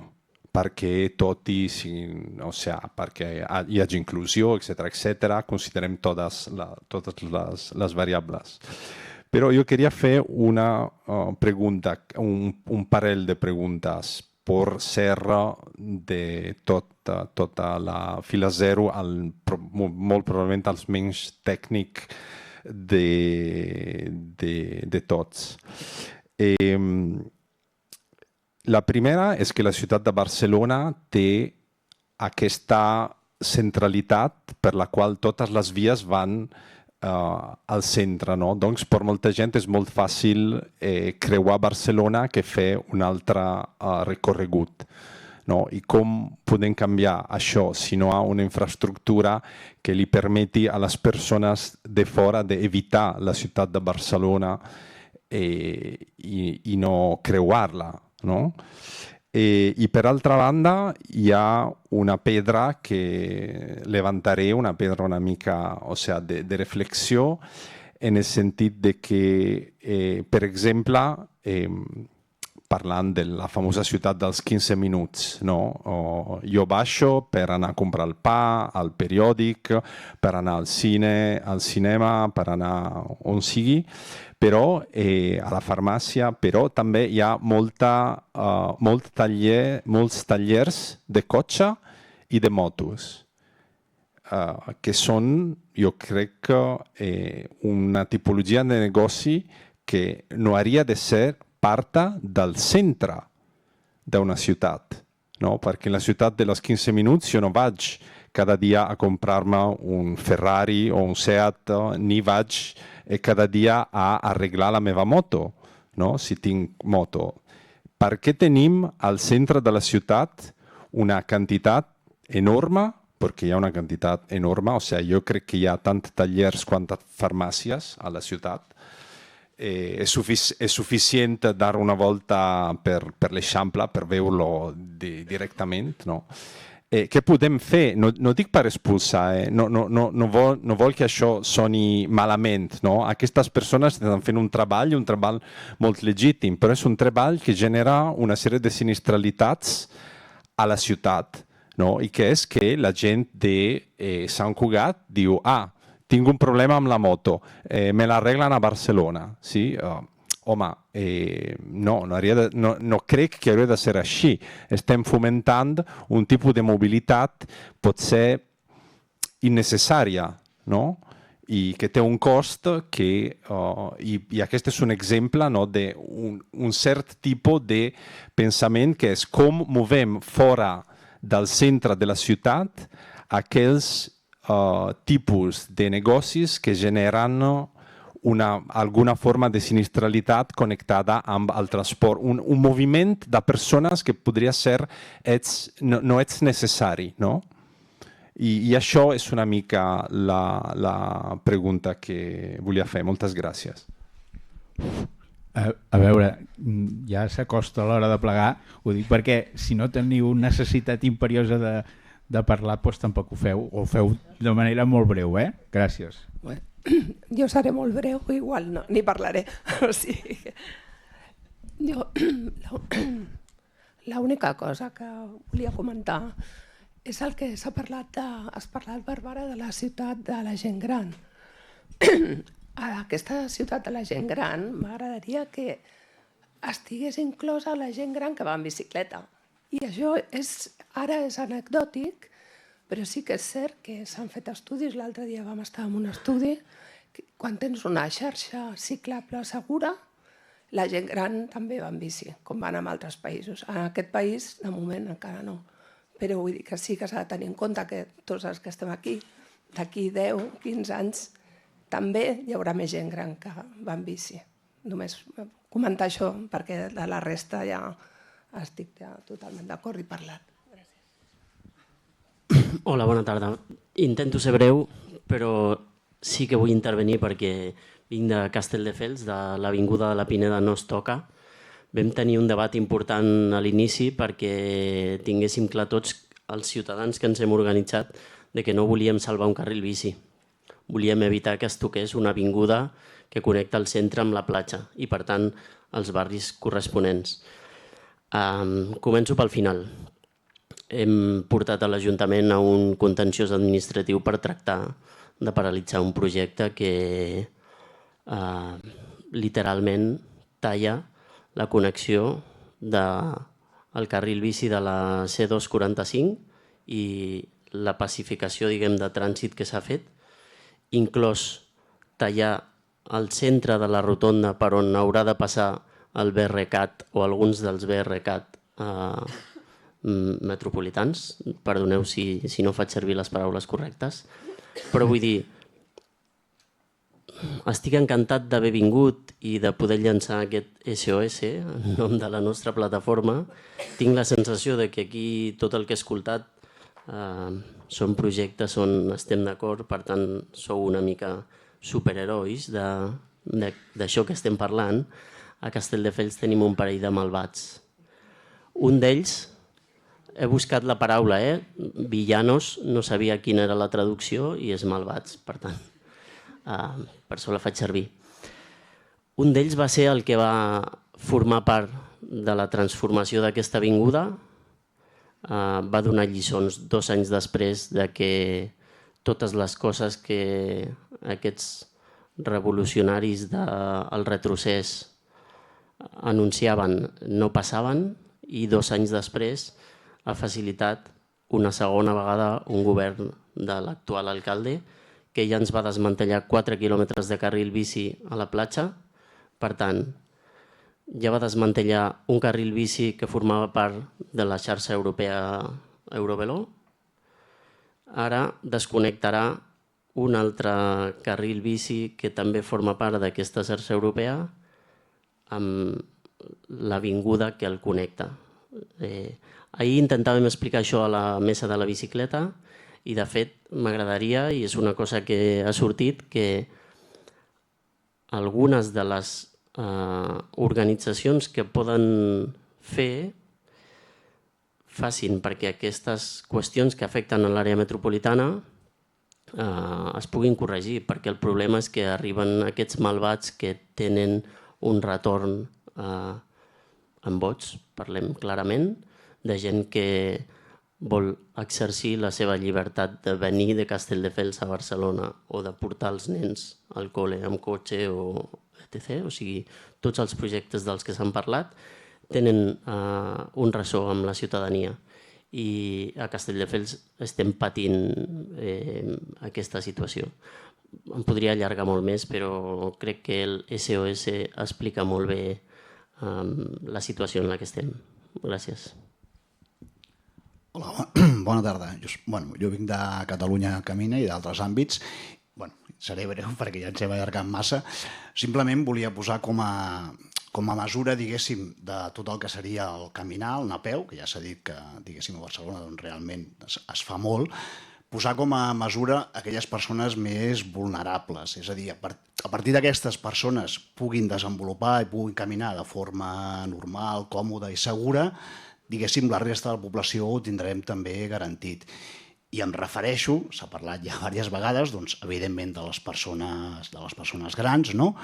Perquè tot i, o sigui, perquè hi hagi inclusió, etc., considerem totes les variables. Però jo queria fer una pregunta, un parell de preguntes per ser de tota la fila zero, molt probablement els menys tècnic de tots. La primera és que la ciutat de Barcelona té aquesta centralitat per la qual totes les vies van al centre. No? Doncs per molta gent és molt fàcil creuar Barcelona que fer un altre recorregut. No? I com podem canviar això si no hi ha una infraestructura que li permeti a les persones de fora d'evitar la ciutat de Barcelona i no creuar-la. No? I per altra banda hi ha una pedra que levantaré, una pedra una mica, o sigui, de reflexió, en el sentit de que, per exemple, parlant de la famosa ciutat dels 15 minuts, no? Jo baixo per anar a comprar el pa, al periòdic, per anar al cinema, per anar on sigui, però a la farmàcia, però també hi ha molts tallers de cotxe i de motos, que són, jo crec, una tipologia de negoci que no hauria de ser part del centre d'una ciutat, no? Perquè en la ciutat de les 15 minuts jo no vaig cada dia a comprar-me un Ferrari o un Seat, ni vaig cada dia a arreglar la meva moto, no? Si tinc moto. Per què tenim al centre de la ciutat una quantitat enorme, perquè hi ha una quantitat enorme, o sigui, jo crec que hi ha tant tallers com farmàcies a la ciutat. És suficient dar una volta per l'Eixample per veure-lo directament, no? Què podem fer? No dic per expulsar, no vol que això soni malament. No? Aquestes persones estan fent un treball molt legítim, però és un treball que genera una sèrie de sinistralitats a la ciutat, no? I que és que la gent de Sant Cugat diu tinc un problema amb la moto, me l'arreglen a Barcelona. Sí? Home, no crec que hauria de ser així. Estem fomentant un tipus de mobilitat potser innecessària, no? I que té un cost i aquest és un exemple d'un cert tipus de pensament que és com movem fora del centre de la ciutat aquells tipus de negocis que generen alguna forma de sinistralitat connectada amb el transport. Un moviment de persones que podria ser no ets necessari. No? I això és una mica la pregunta que volia fer. Moltes gràcies. A veure, ja s'acosta l'hora de plegar. Ho dic perquè si no teniu necessitat imperiosa de parlar, doncs tampoc ho feu, o ho feu de manera molt breu, Gràcies. Jo seré molt breu, igual no, ni parlaré. O sigui, l'única cosa que volia comentar és el que s'ha parlat, Bàrbara, de la ciutat de la gent gran. Aquesta ciutat de la gent gran m'agradaria que estigués inclosa la gent gran que va en bicicleta. I això ara és anecdòtic, però sí que és cert que s'han fet estudis. L'altre dia vam estar en un estudi. Quan tens una xarxa ciclable segura, la gent gran també va en bici, com van en altres països. En aquest país, de moment, encara no. Però vull dir que sí que s'ha de tenir en compte que tots els que estem aquí, d'aquí 10, 15 anys, també hi haurà més gent gran que va en bici. només comentar això, perquè de la resta ja estic totalment d'acord i parlat. Hola, bona tarda. Intento ser breu, però sí que vull intervenir perquè vinc de Castelldefels, de l'Avinguda de la Pineda no es toca. Vam tenir un debat important a l'inici perquè tinguéssim clar tots els ciutadans que ens hem organitzat de que no volíem salvar un carril bici. Volíem evitar que es toqués una avinguda que connecta el centre amb la platja i, per tant, els barris corresponents. Començo pel final. Hem portat a l'Ajuntament a un contenciós administratiu per tractar de paralitzar un projecte que literalment talla la connexió del carril bici de la C245 i la pacificació, diguem, de trànsit que s'ha fet, inclòs tallar el centre de la rotonda per on haurà de passar el BRCAT o alguns dels BRCAT metropolitans. Perdoneu si no faig servir les paraules correctes, però vull dir, estic encantat d'haver vingut i de poder llançar aquest SOS en nom de la nostra plataforma. Tinc la sensació de que aquí tot el que he escoltat són projectes on estem d'acord, per tant sou una mica superherois d'això que estem parlant. A Castelldefels tenim un parell de malvats. Un d'ells, he buscat la paraula, villanos, no sabia quina era la traducció i és malvats, per tant, per això la faig servir. Un d'ells va ser el que va formar part de la transformació d'aquesta avinguda, va donar lliçons 2 anys després de que totes les coses que aquests revolucionaris del retrocés anunciaven no passaven i 2 anys després ha facilitat una segona vegada un govern de l'actual alcalde que ja ens va desmantellar 4 quilòmetres de carril bici a la platja. Per tant, ja va desmantellar un carril bici que formava part de la xarxa europea Eurovelo. Ara desconnectarà un altre carril bici que també forma part d'aquesta xarxa europea amb l'avinguda que el connecta. Ahir intentàvem explicar això a la mesa de la bicicleta i, de fet, m'agradaria, i és una cosa que ha sortit, que algunes de les organitzacions que poden fer facin perquè aquestes qüestions que afecten a l'àrea metropolitana es puguin corregir, perquè el problema és que arriben aquests malvats que tenen un retorn en vots, parlem clarament, de gent que vol exercir la seva llibertat de venir de Castelldefels a Barcelona o de portar els nens al col·le amb cotxe o etc. O sigui, tots els projectes dels que s'han parlat tenen un ressò amb la ciutadania i a Castelldefels estem patint aquesta situació. Em podria allargar molt més, però crec que el SOS explica molt bé la situació en la que estem. Gràcies. Hola, bona tarda. Jo vinc de Catalunya Camina i d'altres àmbits. Seré breu perquè ja ens hem allargat massa. Simplement volia posar com a mesura, diguéssim, de tot el que seria el caminar, el anar a peu, que ja s'ha dit que, diguéssim, a Barcelona realment es fa molt, posar com a mesura aquelles persones més vulnerables. És a dir, a partir d'aquestes persones puguin desenvolupar i puguin caminar de forma normal, còmoda i segura, diguéssim, la resta de la població ho tindrem també garantit. I em refereixo, s'ha parlat ja diverses vegades, doncs, evidentment, de les persones grans, no?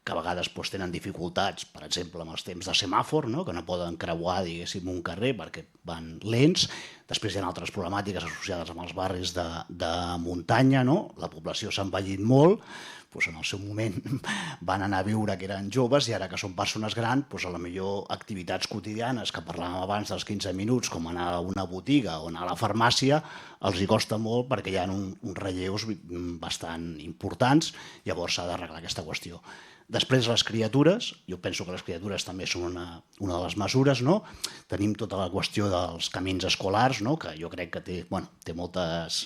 Que a vegades tenen dificultats, per exemple, amb els temps de semàfor, que no poden creuar, diguéssim, un carrer perquè van lents. Després hi ha altres problemàtiques associades amb els barris de muntanya. La població s'ha envellit molt, en el seu moment van anar a viure que eren joves i ara que són persones grans, a la millor activitats quotidianes que parlàvem abans dels 15 minuts, com anar a una botiga o anar a la farmàcia, els hi costa molt perquè hi ha uns relleus bastant importants, llavors s'ha d'arreglar aquesta qüestió. Després les criatures, jo penso que les criatures també són una de les mesures, no? Tenim tota la qüestió dels camins escolars, no? Que jo crec que té moltes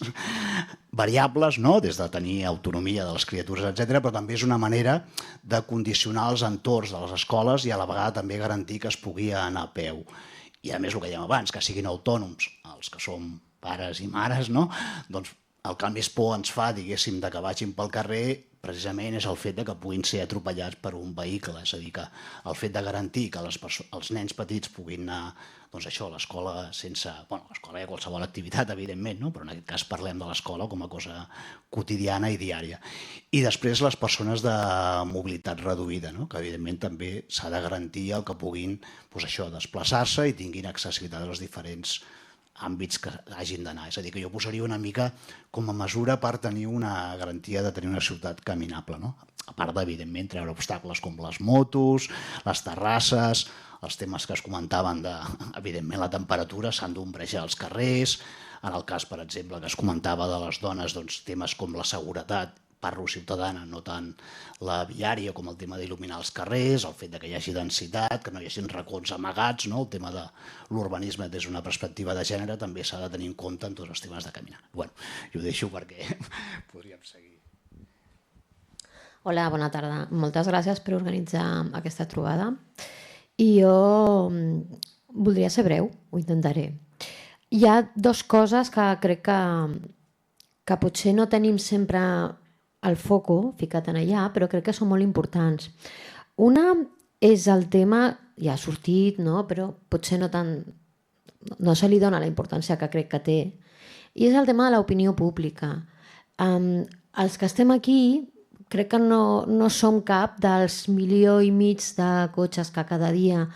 variables, no? Des de tenir autonomia de les criatures, etc. Però també és una manera de condicionar els entorns de les escoles i a la vegada també garantir que es pugui anar a peu. I a més el que dèiem abans, que siguin autònoms, els que som pares i mares, no? Doncs el que més por ens fa, diguéssim, de que vagin pel carrer precisament és el fet que puguin ser atropellats per un vehicle, és a dir, que el fet de garantir que els nens petits puguin anar doncs això, a l'escola sense... Bueno, a l'escola hi ha qualsevol activitat, evidentment, no? Però en aquest cas parlem de l'escola com a cosa quotidiana i diària. I després les persones de mobilitat reduïda, no? Que evidentment també s'ha de garantir el que puguin doncs això, desplaçar-se i tinguin accessibilitat als diferents àmbits que hagin d'anar. És a dir, que jo posaria una mica com a mesura per tenir una garantia de tenir una ciutat caminable, no? A part d'evidentment treure obstacles com les motos, les terrasses, els temes que es comentaven de, evidentment, la temperatura, s'han d'ombrejar els carrers, en el cas, per exemple, que es comentava de les dones, doncs, temes com la seguretat, parlo ciutadana, no tant la viària com el tema d'il·luminar els carrers, el fet que hi hagi densitat, que no hi hagi racons amagats, no? El tema de l'urbanisme des d'una perspectiva de gènere també s'ha de tenir en compte en tots els temes de caminar. Bueno, jo ho deixo perquè podríem seguir. Hola, bona tarda. Moltes gràcies per organitzar aquesta trobada. I jo voldria ser breu, ho intentaré. Hi ha dues coses que crec que potser no tenim sempre el foco ficat en allà, però crec que són molt importants. Una és el tema, ja ha sortit, no? Però potser no se li dona la importància que crec que té, i és el tema de l'opinió pública. Els que estem aquí crec que no som cap dels 1,5 milions de cotxes que cada dia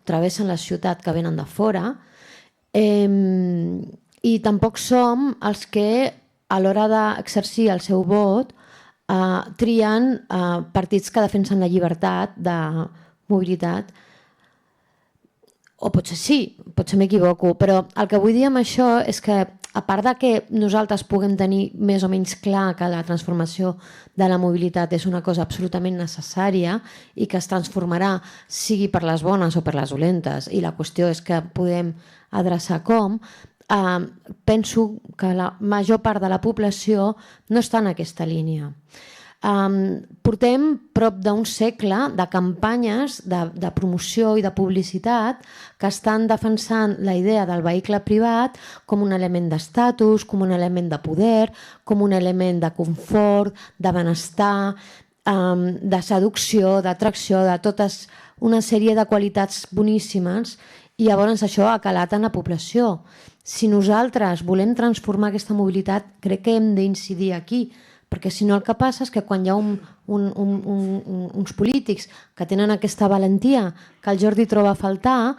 travessen la ciutat que venen de fora, i tampoc som els que a l'hora d'exercir el seu vot trien partits que defensen la llibertat de mobilitat. O potser sí, potser m'equivoco, però el que vull dir amb això és que a part de que nosaltres puguem tenir més o menys clar que la transformació de la mobilitat és una cosa absolutament necessària i que es transformarà sigui per les bones o per les dolentes, i la qüestió és que podem adreçar com, penso que la major part de la població no està en aquesta línia. Portem prop d'un segle de campanyes de promoció i de publicitat que estan defensant la idea del vehicle privat com un element d'estatus, com un element de poder, com un element de confort, de benestar, de seducció, d'atracció, de totes una sèrie de qualitats boníssimes, i llavors això ha calat en la població. Si nosaltres volem transformar aquesta mobilitat, crec que hem d'incidir aquí, perquè si no el que passa és que quan hi ha uns polítics que tenen aquesta valentia que el Jordi troba a faltar,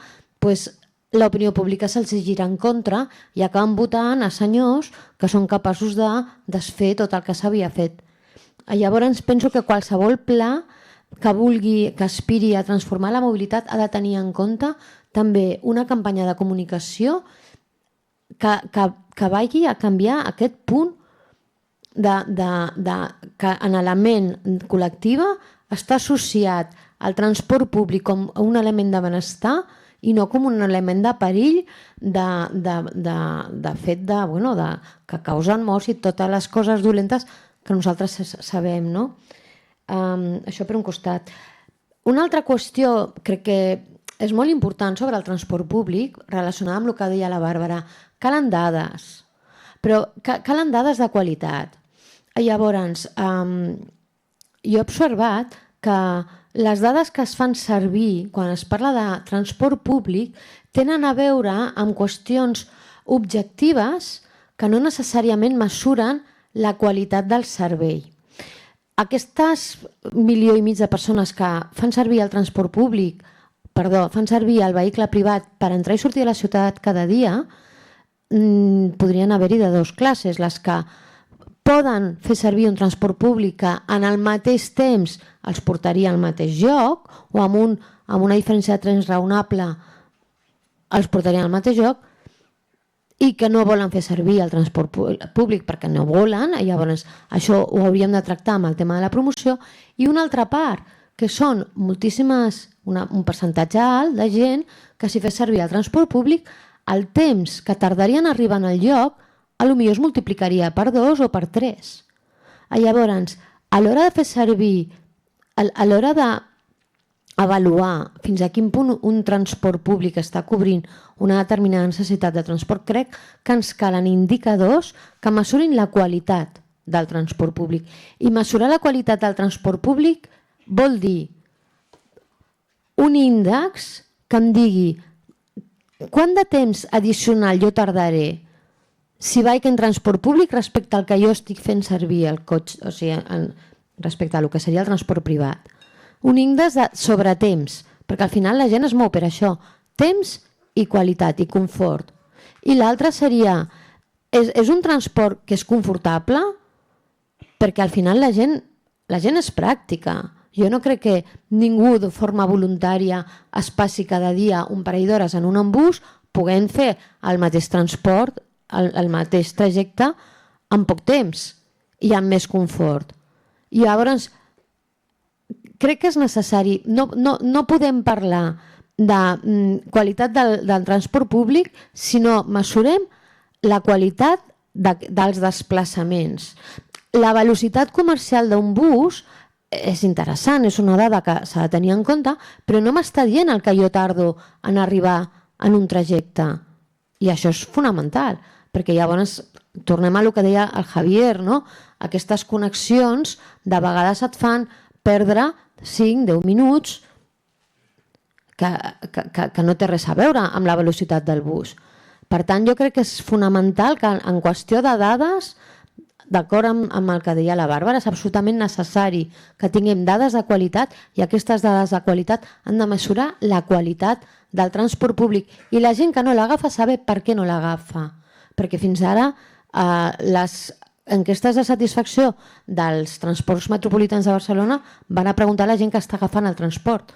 l'opinió pública se'ls gira en contra i acaben votant a senyors que són capaços de desfer tot el que s'havia fet. Llavors penso que qualsevol pla que vulgui, que aspiri a transformar la mobilitat ha de tenir en compte també una campanya de comunicació que vagi a canviar aquest punt que en l'element col·lectiva està associat al transport públic com un element de benestar i no com un element de perill, de fet que causen morts i totes les coses dolentes que nosaltres sabem. Això per un costat. Una altra qüestió crec que és molt important sobre el transport públic, relacionada amb el que deia la Bàrbara. Calen dades, però calen dades de qualitat. Llavors, jo he observat que les dades que es fan servir quan es parla de transport públic tenen a veure amb qüestions objectives que no necessàriament mesuren la qualitat del servei. Aquestes 1,5 milions de persones que fan servir el transport públic, fan servir el vehicle privat per entrar i sortir de la ciutat cada dia, podrien haver-hi de dues classes, les que poden fer servir un transport públic que en el mateix temps els portaria al mateix lloc o amb una diferència de trens raonable els portaria al mateix lloc, i que no volen fer servir el transport públic perquè no volen, llavors això ho hauríem de tractar amb el tema de la promoció, i una altra part, que són moltíssimes, un percentatge alt de gent que si fes servir el transport públic, el temps que tardarien a arribar al lloc potser es multiplicaria per 2 o per 3. Llavors, a l'hora de fer servir, a l'hora d'avaluar fins a quin punt un transport públic està cobrint una determinada necessitat de transport, crec que ens calen indicadors que mesurin la qualitat del transport públic. I mesurar la qualitat del transport públic vol dir un índex que em digui quant de temps addicional jo tardaré si vaig en transport públic respecte al que jo estic fent servir el cotxe, o sigui, respecte al que seria el transport privat. Un índex sobre temps, perquè al final la gent es mou per això, temps i qualitat i confort. I l'altre seria, és un transport que és confortable? Perquè al final la gent és pràctica. Jo no crec que ningú de forma voluntària es passi cada dia un parell d'hores en un embús podent fer el mateix transport, el mateix trajecte en poc temps i amb més confort. I llavors crec que és necessari, no podem parlar de qualitat del transport públic si no mesurem la qualitat dels desplaçaments. La velocitat comercial d'un bus és interessant, és una dada que s'ha de tenir en compte, però no m'està dient el que jo tardo en arribar en un trajecte. I això és fonamental, perquè llavors tornem a el que deia el Javier, no? Aquestes connexions de vegades et fan perdre 5-10 minuts que no té res a veure amb la velocitat del bus. Per tant, jo crec que és fonamental que en qüestió de dades, d'acord amb el que deia la Bàrbara, és absolutament necessari que tinguem dades de qualitat i aquestes dades de qualitat han de mesurar la qualitat del transport públic. I la gent que no l'agafa saber per què no l'agafa. Perquè fins ara les enquestes de satisfacció dels transports metropolitans de Barcelona van a preguntar a la gent que està agafant el transport,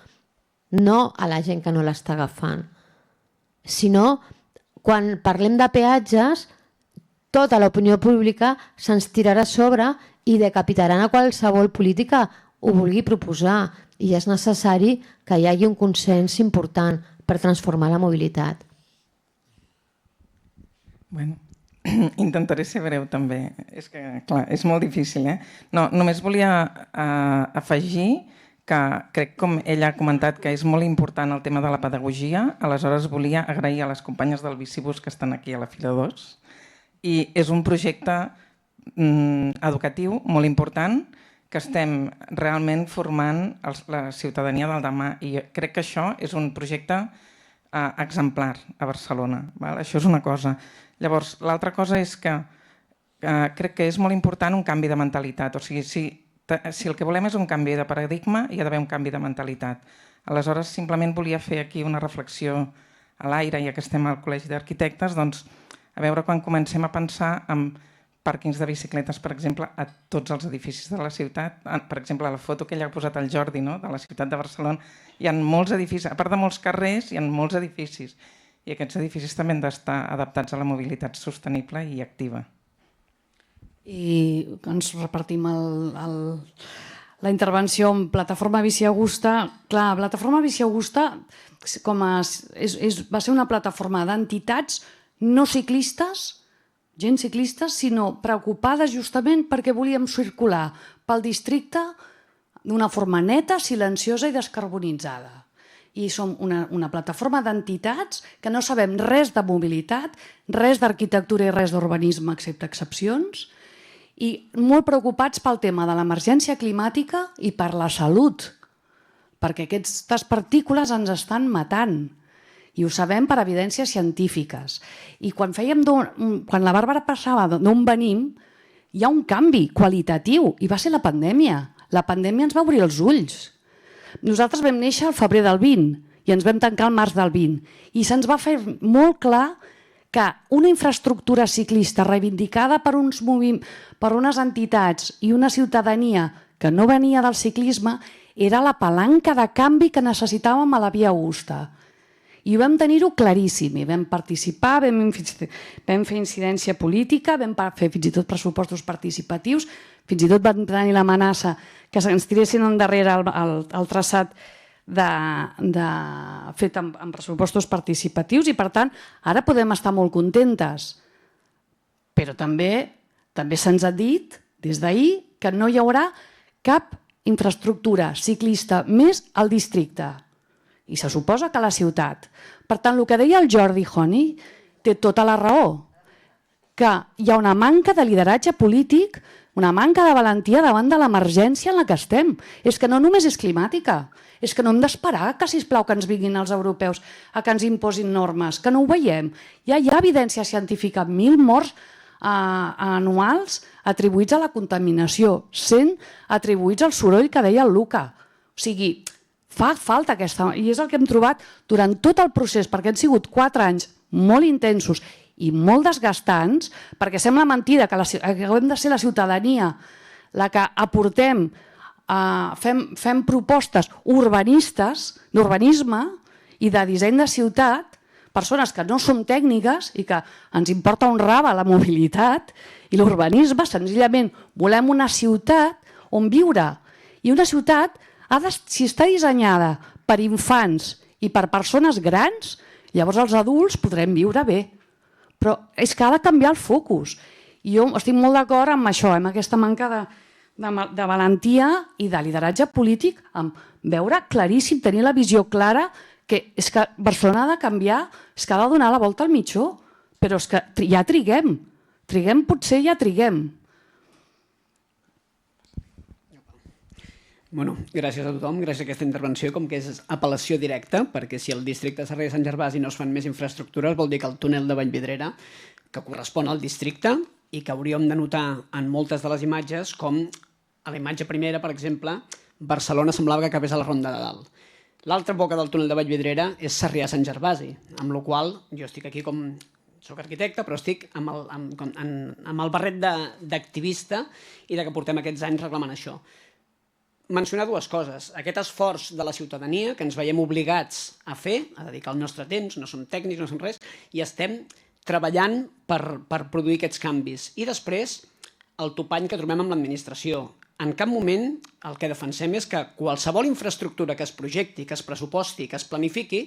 no a la gent que no l'està agafant. Si no, quan parlem de peatges, tota l'opinió pública se'ns tirarà a sobre i decapitaran a qualsevol política ho vulgui proposar. I és necessari que hi hagi un consens important per transformar la mobilitat. Bueno, intentaré ser breu també. És que, clar, és molt difícil, eh? No, només volia afegir que crec, com ella ha comentat, que és molt important el tema de la pedagogia. Aleshores, volia agrair a les companyes del Bicibus que estan aquí a la fila 2. I és un projecte educatiu molt important que estem realment formant la ciutadania del demà. I crec que això és un projecte exemplar a Barcelona. Això és una cosa. Llavors, l'altra cosa és que crec que és molt important un canvi de mentalitat. O sigui, si el que volem és un canvi de paradigma, hi ha d'haver un canvi de mentalitat. Aleshores, simplement volia fer aquí una reflexió a l'aire, ja que estem al Col·legi d'Arquitectes, doncs, a veure quan comencem a pensar en pàrquings de bicicletes, per exemple, a tots els edificis de la ciutat. Per exemple, la foto que ella ha posat el Jordi, no?, de la ciutat de Barcelona, hi ha molts edificis, a part de molts carrers, hi ha molts edificis. I aquests edificis també han d'estar adaptats a la mobilitat sostenible i activa. I ens repartim la intervenció en Plataforma Bici Augusta. Clar, Plataforma Bici Augusta va ser una plataforma d'entitats no ciclistes, gent ciclistes, sinó preocupades justament perquè volíem circular pel districte d'una forma neta, silenciosa i descarbonitzada. I som una plataforma d'entitats que no sabem res de mobilitat, res d'arquitectura i res d'urbanisme, excepte excepcions, i molt preocupats pel tema de l'emergència climàtica i per la salut, perquè aquestes partícules ens estan matant. I ho sabem per evidències científiques. I quan la Bàrbara passava d'on venim, hi ha un canvi qualitatiu, i va ser la pandèmia. La pandèmia ens va obrir els ulls. Nosaltres vam néixer al febrer del 20 i ens vam tancar al març del 20. I se'ns va fer molt clar que una infraestructura ciclista reivindicada per unes entitats i una ciutadania que no venia del ciclisme era la palanca de canvi que necessitàvem a la Via Augusta. I vam tenir-ho claríssim, i vam participar, vam fer incidència política, vam fer fins i tot pressupostos participatius, fins i tot vam tenir l'amenaça que ens tiressin endarrere el traçat fet amb pressupostos participatius i, per tant, ara podem estar molt contentes. Però també se'ns ha dit des d'ahir que no hi haurà cap infraestructura ciclista més al districte. I se suposa que a la ciutat. Per tant, el que deia el Jordi Honi té tota la raó, que hi ha una manca de lideratge polític, una manca de valentia davant de l'emergència en la que estem. És que no només és climàtica, és que no hem d'esperar que, sisplau, que ens vinguin els europeus a que ens imposin normes, que no ho veiem. Ja hi ha evidència científica, 1.000 morts anuals atribuïts a la contaminació, 100 atribuïts al soroll que deia el Luca. O sigui, fa falta aquesta... I és el que hem trobat durant tot el procés, perquè han sigut 4 anys molt intensos i molt desgastants, perquè sembla mentida que hem de ser la ciutadania la que aportem, fem propostes urbanistes, d'urbanisme i de disseny de ciutat, persones que no som tècniques i que ens importa un rave la mobilitat i l'urbanisme, senzillament volem una ciutat on viure. I una ciutat, si està dissenyada per infants i per persones grans, llavors els adults podrem viure bé. Però és que ha de canviar el focus. I jo estic molt d'acord amb això, amb aquesta manca de valentia i de lideratge polític, amb veure claríssim, tenir la visió clara que és que Barcelona ha de canviar, és que ha de donar la volta al mitjó, però és que ja triguem, potser ja triguem. Bueno, gràcies a tothom, gràcies a aquesta intervenció, com que és apel·lació directa, perquè si el districte de Sarrià de Sant Gervasi no es fan més infraestructures, vol dir que el túnel de Vallvidrera, que correspon al districte i que hauríem de notar en moltes de les imatges, com a la imatge primera, per exemple, Barcelona semblava que acabés a la Ronda de Dalt. L'altra boca del túnel de Vallvidrera és Sarrià de Sant Gervasi, amb la qual jo estic aquí com... Soc arquitecte, però estic amb el barret d'activista i que portem aquests anys reclamant això. Mencionar 2 coses. Aquest esforç de la ciutadania que ens veiem obligats a fer, a dedicar el nostre temps, no som tècnics, no som res, i estem treballant per produir aquests canvis. I després, el topall que trobem amb l'administració. En cap moment el que defensem és que qualsevol infraestructura que es projecti, que es pressuposti, que es planifiqui,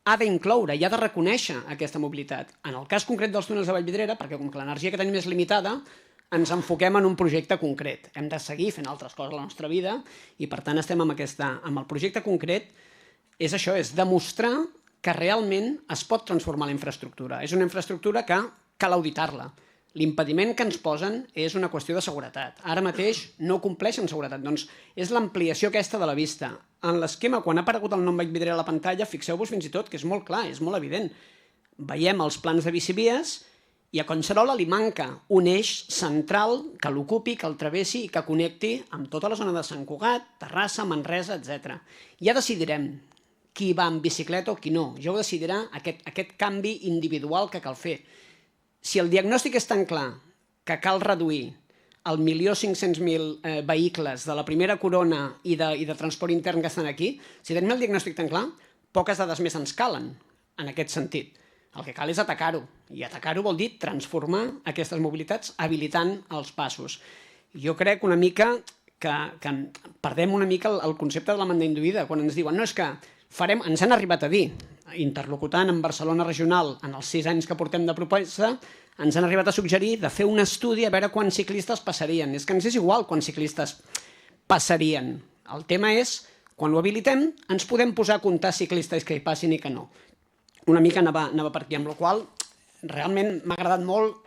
ha d'incloure i ha de reconèixer aquesta mobilitat. En el cas concret dels túnels de Vallvidrera, perquè com que l'energia que tenim és limitada, ens enfoquem en un projecte concret. Hem de seguir fent altres coses a la nostra vida i, per tant, estem amb el projecte concret. És això, és demostrar que realment es pot transformar la infraestructura. És una infraestructura que cal auditar-la. L'impediment que ens posen és una qüestió de seguretat. Ara mateix no compleixen seguretat. Doncs és l'ampliació aquesta de la vista. En l'esquema, quan ha aparegut el nom Vallvidrera a la pantalla, fixeu-vos fins i tot que és molt clar, és molt evident. Veiem els plans de bicivies i a Collserola li manca un eix central que l'ocupi, que el travessi i que connecti amb tota la zona de Sant Cugat, Terrassa, Manresa, etc. Ja decidirem qui va en bicicleta o qui no. Ja ho decidirà aquest canvi individual que cal fer. Si el diagnòstic és tan clar que cal reduir el 1.500.000 vehicles de la primera corona i de transport intern que estan aquí, si tenim el diagnòstic tan clar, poques dades més ens calen en aquest sentit. El que cal és atacar-ho, i atacar-ho vol dir transformar aquestes mobilitats habilitant els passos. Jo crec una mica que perdem una mica el concepte de la demanda induïda, quan ens diuen no, és que ens han arribat a dir, interlocutant amb Barcelona Regional en els 6 anys que portem de proposta, ens han arribat a suggerir de fer un estudi a veure quants ciclistes passarien. És que ens és igual quants ciclistes passarien. El tema és, quan ho habilitem, ens podem posar a comptar ciclistes que hi passin i que no. Una mica anava per aquí, amb la qual realment m'ha agradat molt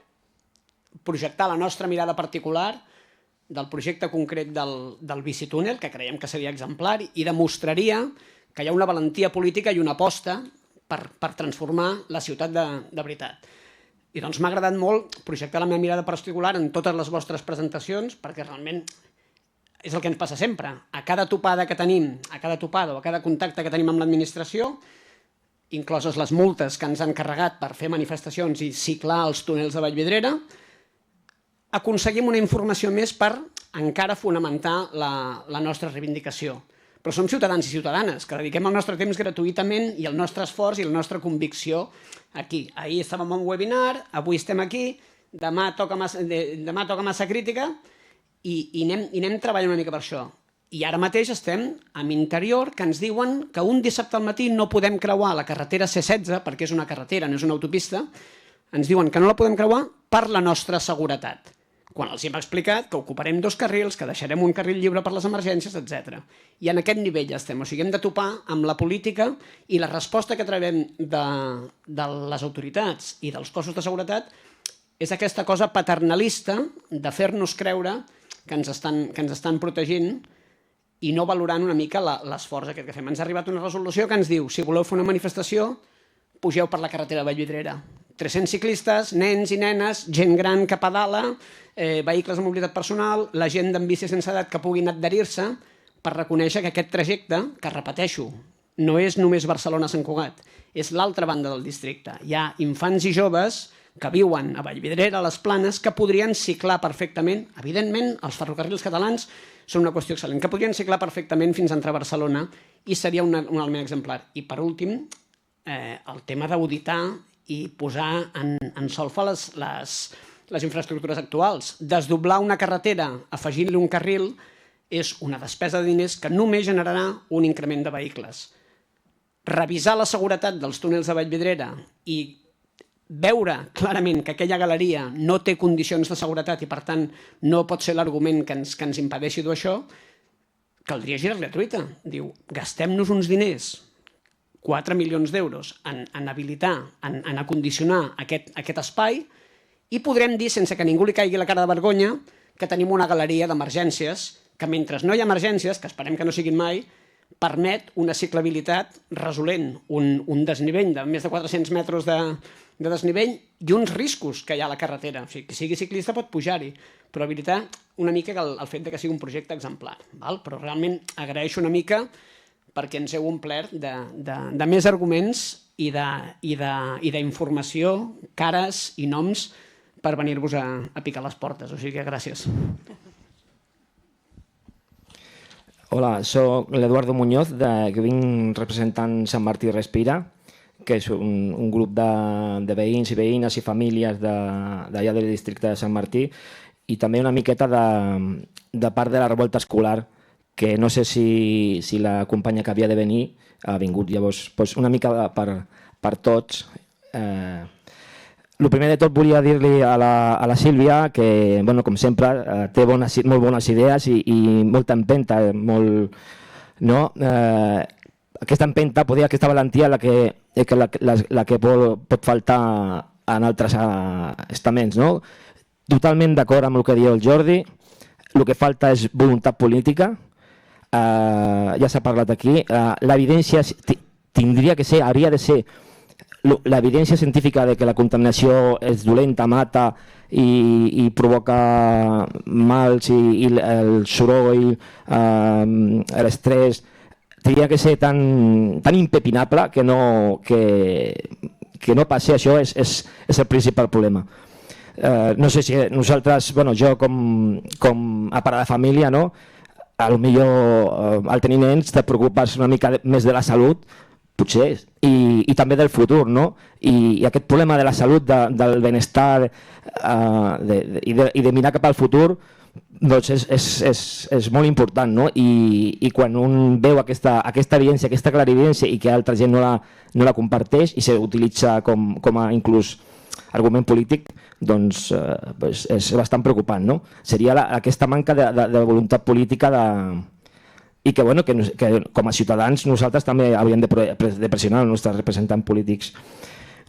projectar la nostra mirada particular del projecte concret del bicitúnel, que creiem que seria exemplar, i demostraria que hi ha una valentia política i una aposta per transformar la ciutat de veritat. I doncs m'ha agradat molt projectar la meva mirada particular en totes les vostres presentacions, perquè realment és el que ens passa sempre. A cada topada que tenim, a cada topada o a cada contacte que tenim amb l'administració, incloses les multes que ens han carregat per fer manifestacions i ciclar els túnels de Vallvidrera, aconseguim una informació més per encara fonamentar la nostra reivindicació. però som ciutadans i ciutadanes que dediquem el nostre temps gratuïtament i el nostre esforç i la nostra convicció aquí. Ahir estàvem en un webinar, avui estem aquí, demà toca massa crítica i anem treballant una mica per això. I ara mateix estem amb Interior, que ens diuen que un dissabte al matí no podem creuar la carretera C16, perquè és una carretera, no és una autopista, ens diuen que no la podem creuar per la nostra seguretat. Quan els hem explicat que ocuparem 2 carrils, que deixarem un carril lliure per les emergències, etc. I en aquest nivell ja estem. O sigui, hem de topar amb la política i la resposta que trobem de les autoritats i dels cossos de seguretat és aquesta cosa paternalista de fer-nos creure que ens estan protegint i no valorant una mica l'esforç aquest que fem. Ens ha arribat una resolució que ens diu: si voleu fer una manifestació, pugeu per la carretera de Vallvidrera. 300 ciclistes, nens i nenes, gent gran que pedala, vehicles de mobilitat personal, la gent amb bici sense edat que puguin adherir-se per reconèixer que aquest trajecte, que repeteixo, no és només Barcelona-Sant Cugat, és l'altra banda del districte. Hi ha infants i joves que viuen a Vallvidrera, a les Planes, que podrien ciclar perfectament. Evidentment, els ferrocarrils catalans són una qüestió excel·lent, que podrien ciclar perfectament fins a entrar a Barcelona i seria un element exemplar. I per últim, el tema d'auditar i posar en solfa les infraestructures actuals. Desdoblar una carretera afegint-li un carril és una despesa de diners que només generarà un increment de vehicles. Revisar la seguretat dels túnels de Vallvidrera i veure clarament que aquella galeria no té condicions de seguretat i per tant no pot ser l'argument que ens impedeixi dur això, caldria girar-li a truita. Diu, gastem-nos uns diners, 4 milions d'euros, en habilitar, en acondicionar aquest espai i podrem dir, sense que ningú li caigui la cara de vergonya, que tenim una galeria d'emergències que mentre no hi ha emergències, que esperem que no siguin mai, permet una ciclabilitat resolent un desnivell de més de 400 metres de desnivell i uns riscos que hi ha a la carretera. O sigui, qui sigui ciclista pot pujar-hi, però habilitar una mica el fet que sigui un projecte exemplar. Però realment agraeixo una mica perquè ens heu omplert de més arguments i d'informació, cares i noms per venir-vos a picar les portes. O sigui que gràcies. Hola, soc l'Eduardo Muñoz, que vinc representant Sant Martí Respira, que és un grup de veïns i veïnes i famílies d'allà del districte de Sant Martí, i també una miqueta de part de la revolta escolar, que no sé si la companya que havia de venir ha vingut. Llavors, una mica per tots. El primer de tot volia dir-li a la Sílvia que, com sempre, té molt bones idees i molta empenta. Aquesta empenta, aquesta valentia, la que pot faltar en altres estaments. Totalment d'acord amb el que diu el Jordi. El que falta és voluntat política. Ja s'ha parlat aquí. L'evidència hauria de ser l'evidència científica de que la contaminació és dolenta, mata i provoca mals i el soroll, l'estrès, hauria de ser tan impepinable que no passi això és el principal problema. No sé si nosaltres, jo com a pare de família, potser el tenir nens de preocupar-se una mica més de la salut, potser, i també del futur, i aquest problema de la salut, del benestar i de mirar cap al futur, doncs és molt important, i quan un veu aquesta evidència, aquesta clarividència i que altra gent no la comparteix i s'utilitza com a inclús argument polític, doncs és bastant preocupant. Seria aquesta manca de voluntat política i que com a ciutadans nosaltres també hauríem de pressionar els nostres representants polítics.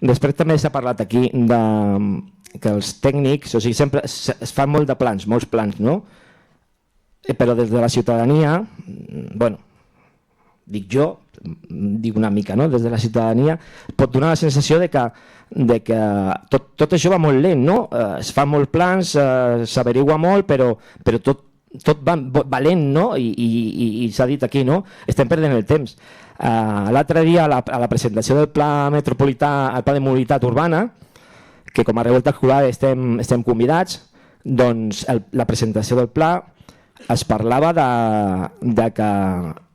Després també s'ha parlat aquí que els tècnics, o sigui, sempre es fan molts plans, però des de la ciutadania, dic una mica, des de la ciutadania pot donar la sensació de que tot això va molt lent, es fan molts plans, s'averigua molt, però tot va lent, i s'ha dit aquí, estem perdent el temps. L'altre dia a la presentació del Pla Metropolità, el Pla de Mobilitat Urbana, que com a revolta escolar estem convidats, doncs la presentació del pla es parlava de que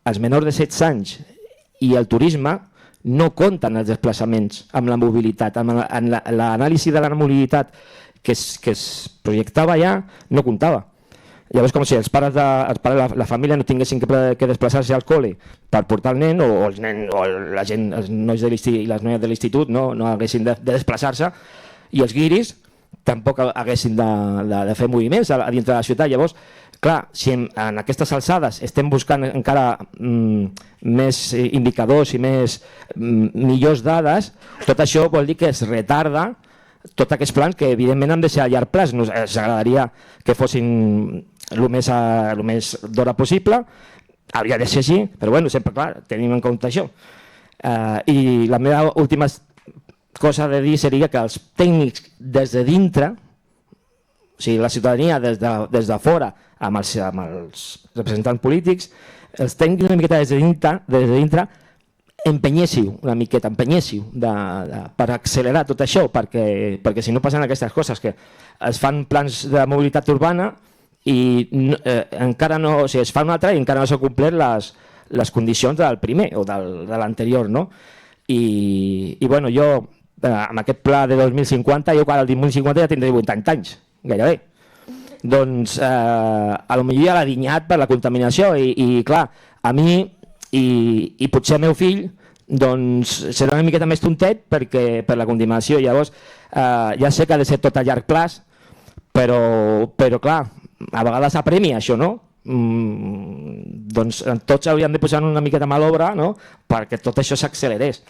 els menors de 16 anys i el turisme no compten els desplaçaments amb la mobilitat. En l'anàlisi de la mobilitat que es projectava ja no comptava. Llavors, com si els pares la família no tinguessin que desplaçar-se al col·le per portar el nen, o els nois i les noies de l'institut no haguessin de desplaçar-se, i els guiris tampoc haguessin de fer moviments a dintre de la ciutat. Llavors, clar, si en aquestes alçades estem buscant encara més indicadors i millors dades, tot això vol dir que es retarda tots aquests plans que evidentment han de ser a llarg plaç. Ens agradaria que fossin el més d'hora possible, hauria de ser així, però bueno, sempre clar, tenim en compte això. I la meva última cosa de dir seria que els tècnics des de dintre, o sigui, la ciutadania des de fora, amb els representants polítics, els tècnics una miqueta des de dintre, empenyéssiu una miqueta, per accelerar tot això, perquè si no passen aquestes coses, que es fan plans de mobilitat urbana i encara no, o sigui, es fa un altre i encara no s'han complert les condicions del primer o de l'anterior, no? I bueno, jo, amb aquest pla de 2050, jo quan el 2050 ja tindré 80 anys, gairebé. Doncs potser ja l'ha dinyat per la contaminació i clar, a mi i potser el meu fill doncs serà una miqueta més tontet per la contaminació. Llavors ja sé que ha de ser tot a llarg plaç, però clar, a vegades apremia això, no? Doncs tots hauríem de posar una miqueta mà a l'obra perquè tot això s'accelerés.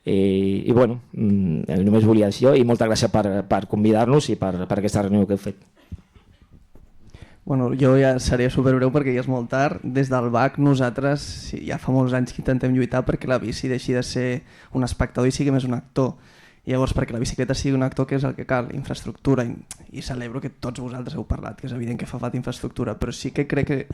I bueno, només volia dir això i moltes gràcies per convidar-nos i per aquesta reunió que heu fet. Bueno, jo ja seré superbreu perquè ja és molt tard. Des del BAC nosaltres ja fa molts anys que intentem lluitar perquè la bici deixi de ser un espectador i sigui més un actor. I llavors perquè la bicicleta sigui un actor, que és el que cal? Infraestructura. I celebro que tots vosaltres heu parlat, que és evident que fa falta infraestructura, però sí que crec que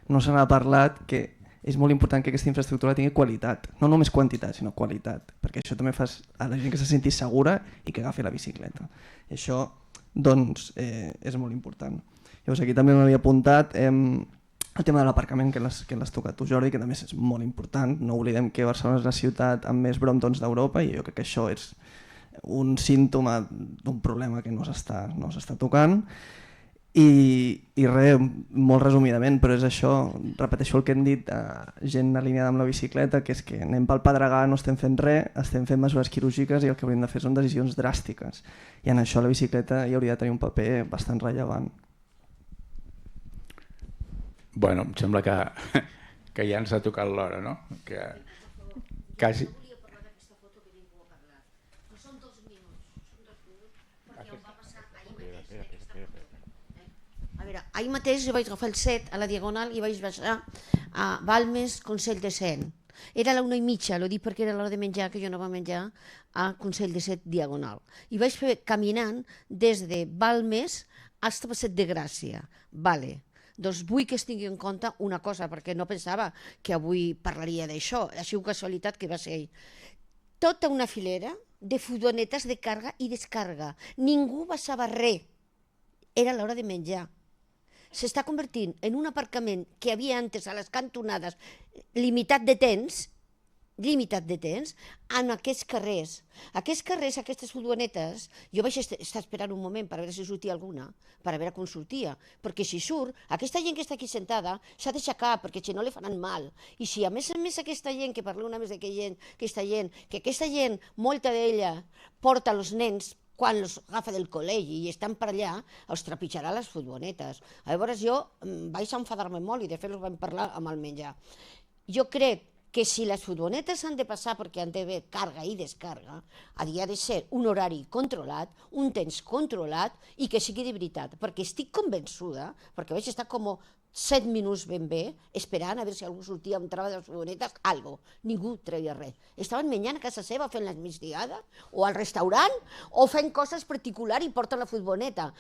no se n'ha parlat que és molt important que aquesta infraestructura tingui qualitat, no només quantitat, sinó qualitat, perquè això també fa a la gent que se senti segura i que agafi la bicicleta. I això doncs, és molt important. Llavors aquí també m'havia apuntat el tema de l'aparcament, que l'has tocat tu, Jordi, que també és molt important. No oblidem que Barcelona és la ciutat amb més brontons d'Europa i jo crec que això és un símptoma d'un problema que no s'està tocant. I res, molt resumidament, però és això, repeteixo el que hem dit, gent alineada amb la bicicleta, que és que anem pel Pedregar, no estem fent res, estem fent mesures quirúrgiques i el que hauríem de fer són decisions dràstiques. I en això la bicicleta hi hauria de tenir un paper bastant rellevant. Bueno, em sembla que ja ens ha tocat l'hora, no? Que quasi... A veure, ahir mateix jo vaig agafar el 7 a la Diagonal i vaig baixar a Balmes, Consell de Cent. Era a la 1:30, l'ho dic perquè era l'hora de menjar, que jo no va menjar, a Consell de Cent Diagonal. I vaig fer caminant des de Balmes fins a Passeig de Gràcia. Vale. Doncs vull que es tingui en compte una cosa, perquè no pensava que avui parlaria d'això, ha sigut casualitat que va ser ahir. Tota una filera de furgonetes de càrrega i descàrrega. Ningú baixava res. Era l'hora de menjar. S'està convertint en un aparcament que havia antes a les cantonades limitat de temps, en aquests carrers. Aquests carrers, aquestes furgonetes, jo vaig estar esperant un moment per veure si sortia alguna, per veure com sortia, perquè si surt, aquesta gent que està aquí sentada s'ha d'aixecar, perquè si no li faran mal. I si a més aquesta gent, que parleu una més d'aquesta gent, que aquesta gent, molta d'ella, porta els nens quan els agafa del col·legi i estan per allà, els trepitjarà les furgonetes. Llavors jo vaig enfadar-me molt i de fet els vam parlar amb el menjar. Jo crec que si les furgonetes han de passar perquè han d'haver càrrega i descàrrega, hauria de ser un horari controlat, un temps controlat i que sigui de veritat, perquè estic convençuda, perquè vaig estar com 7 minuts ben bé, esperant a veure si algú sortia amb trava de les furgonetes, algo. Ningú treia res. Estaven menjant a casa seva fent la migdiada, o al restaurant, o fent coses particulars i porten la furgoneta.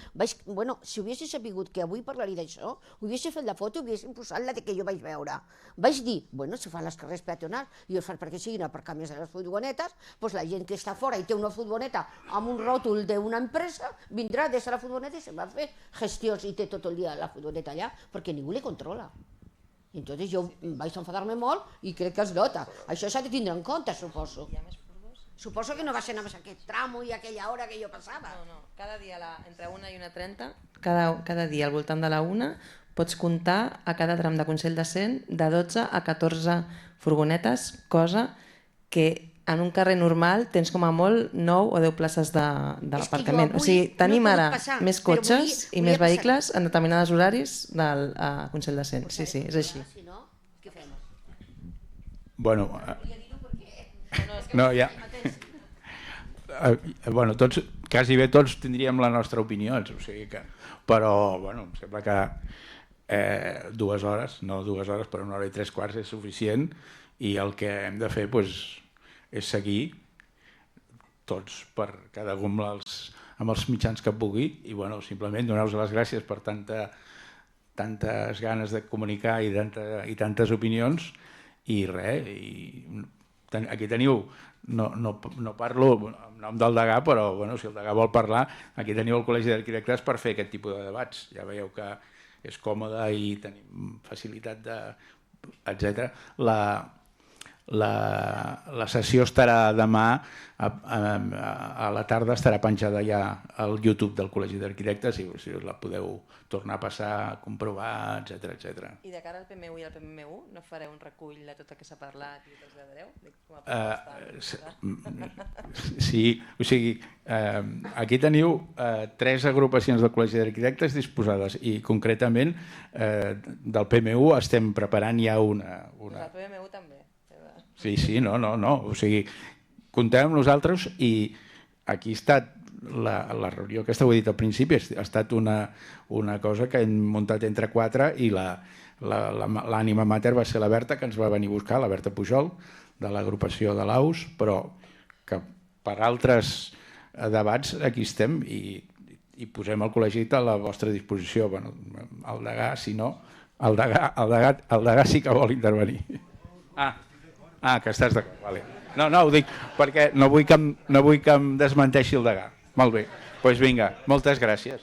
Bueno, si hubiese sabut que avui parlaria d'això, hubiese fet la foto i hubiese posat la que jo vaig veure. Vaig dir, bueno, si fan les carrers peatonals i els fan perquè siguin aparcaments de les furgonetes, doncs la gent que està fora i té una furgoneta amb un ròtol d'una empresa, vindrà des de la furgoneta i se'n va fer gestions i té tot el dia la furgoneta allà, perquè ningú li controla. I entonces jo vaig enfadar-me molt i crec que es nota. Això s'ha de tindre en compte, suposo. Suposo que no va ser només aquest tramo i aquella hora que jo passava. No, cada dia entre 1 i 1:30, cada dia al voltant de la 1, pots comptar a cada tram de Consell de Cent de 12 a 14 furgonetes, cosa que en un carrer normal tens com a molt 9 o 10 places d'aparcament. O sigui, tenim ara més cotxes i més vehicles en determinades horaris del Consell de Cent. Sí, és així. Bueno, no, ja... Bueno, quasi bé tots tindríem la nostra opinió, o sigui que... Però, bueno, em sembla que 2 hores, no 2 hores, però 1 hora i 3 quarts és suficient i el que hem de fer és seguir tots, per cada un amb els mitjans que pugui i, bueno, simplement donar-vos les gràcies per tantes ganes de comunicar i tantes opinions i res, aquí teniu, no parlo en nom del degà, però bueno, si el degà vol parlar, aquí teniu el Col·legi d'Arquitectes per fer aquest tipus de debats. Ja veieu que és còmode i tenim facilitat etc. La sessió estarà demà a la tarda, estarà penjada ja al YouTube del Col·legi d'Arquitectes, si la podeu tornar a passar, comprovar, etc. I de cara al PMU i al PMU no fareu un recull de tot el que s'ha parlat i us traslladareu? Sí, o sigui, aquí teniu 3 agrupacions del Col·legi d'Arquitectes disposades i concretament del PMU estem preparant ja una... El PMU també. Sí, no, o sigui, comptem amb nosaltres i aquí ha estat la reunió aquesta, ho he dit al principi, ha estat una cosa que hem muntat entre 4 i l'ànima mater va ser la Berta, que ens va venir a buscar, la Berta Pujol, de l'agrupació de l'AUS, però que per altres debats aquí estem i posem el col·legi a la vostra disposició. Bueno, el degà, si no, el degà sí que vol intervenir. Que estàs d'acord, vale. No, ho dic perquè no vull que em desmenteixi el degà. Molt bé, doncs vinga, moltes gràcies.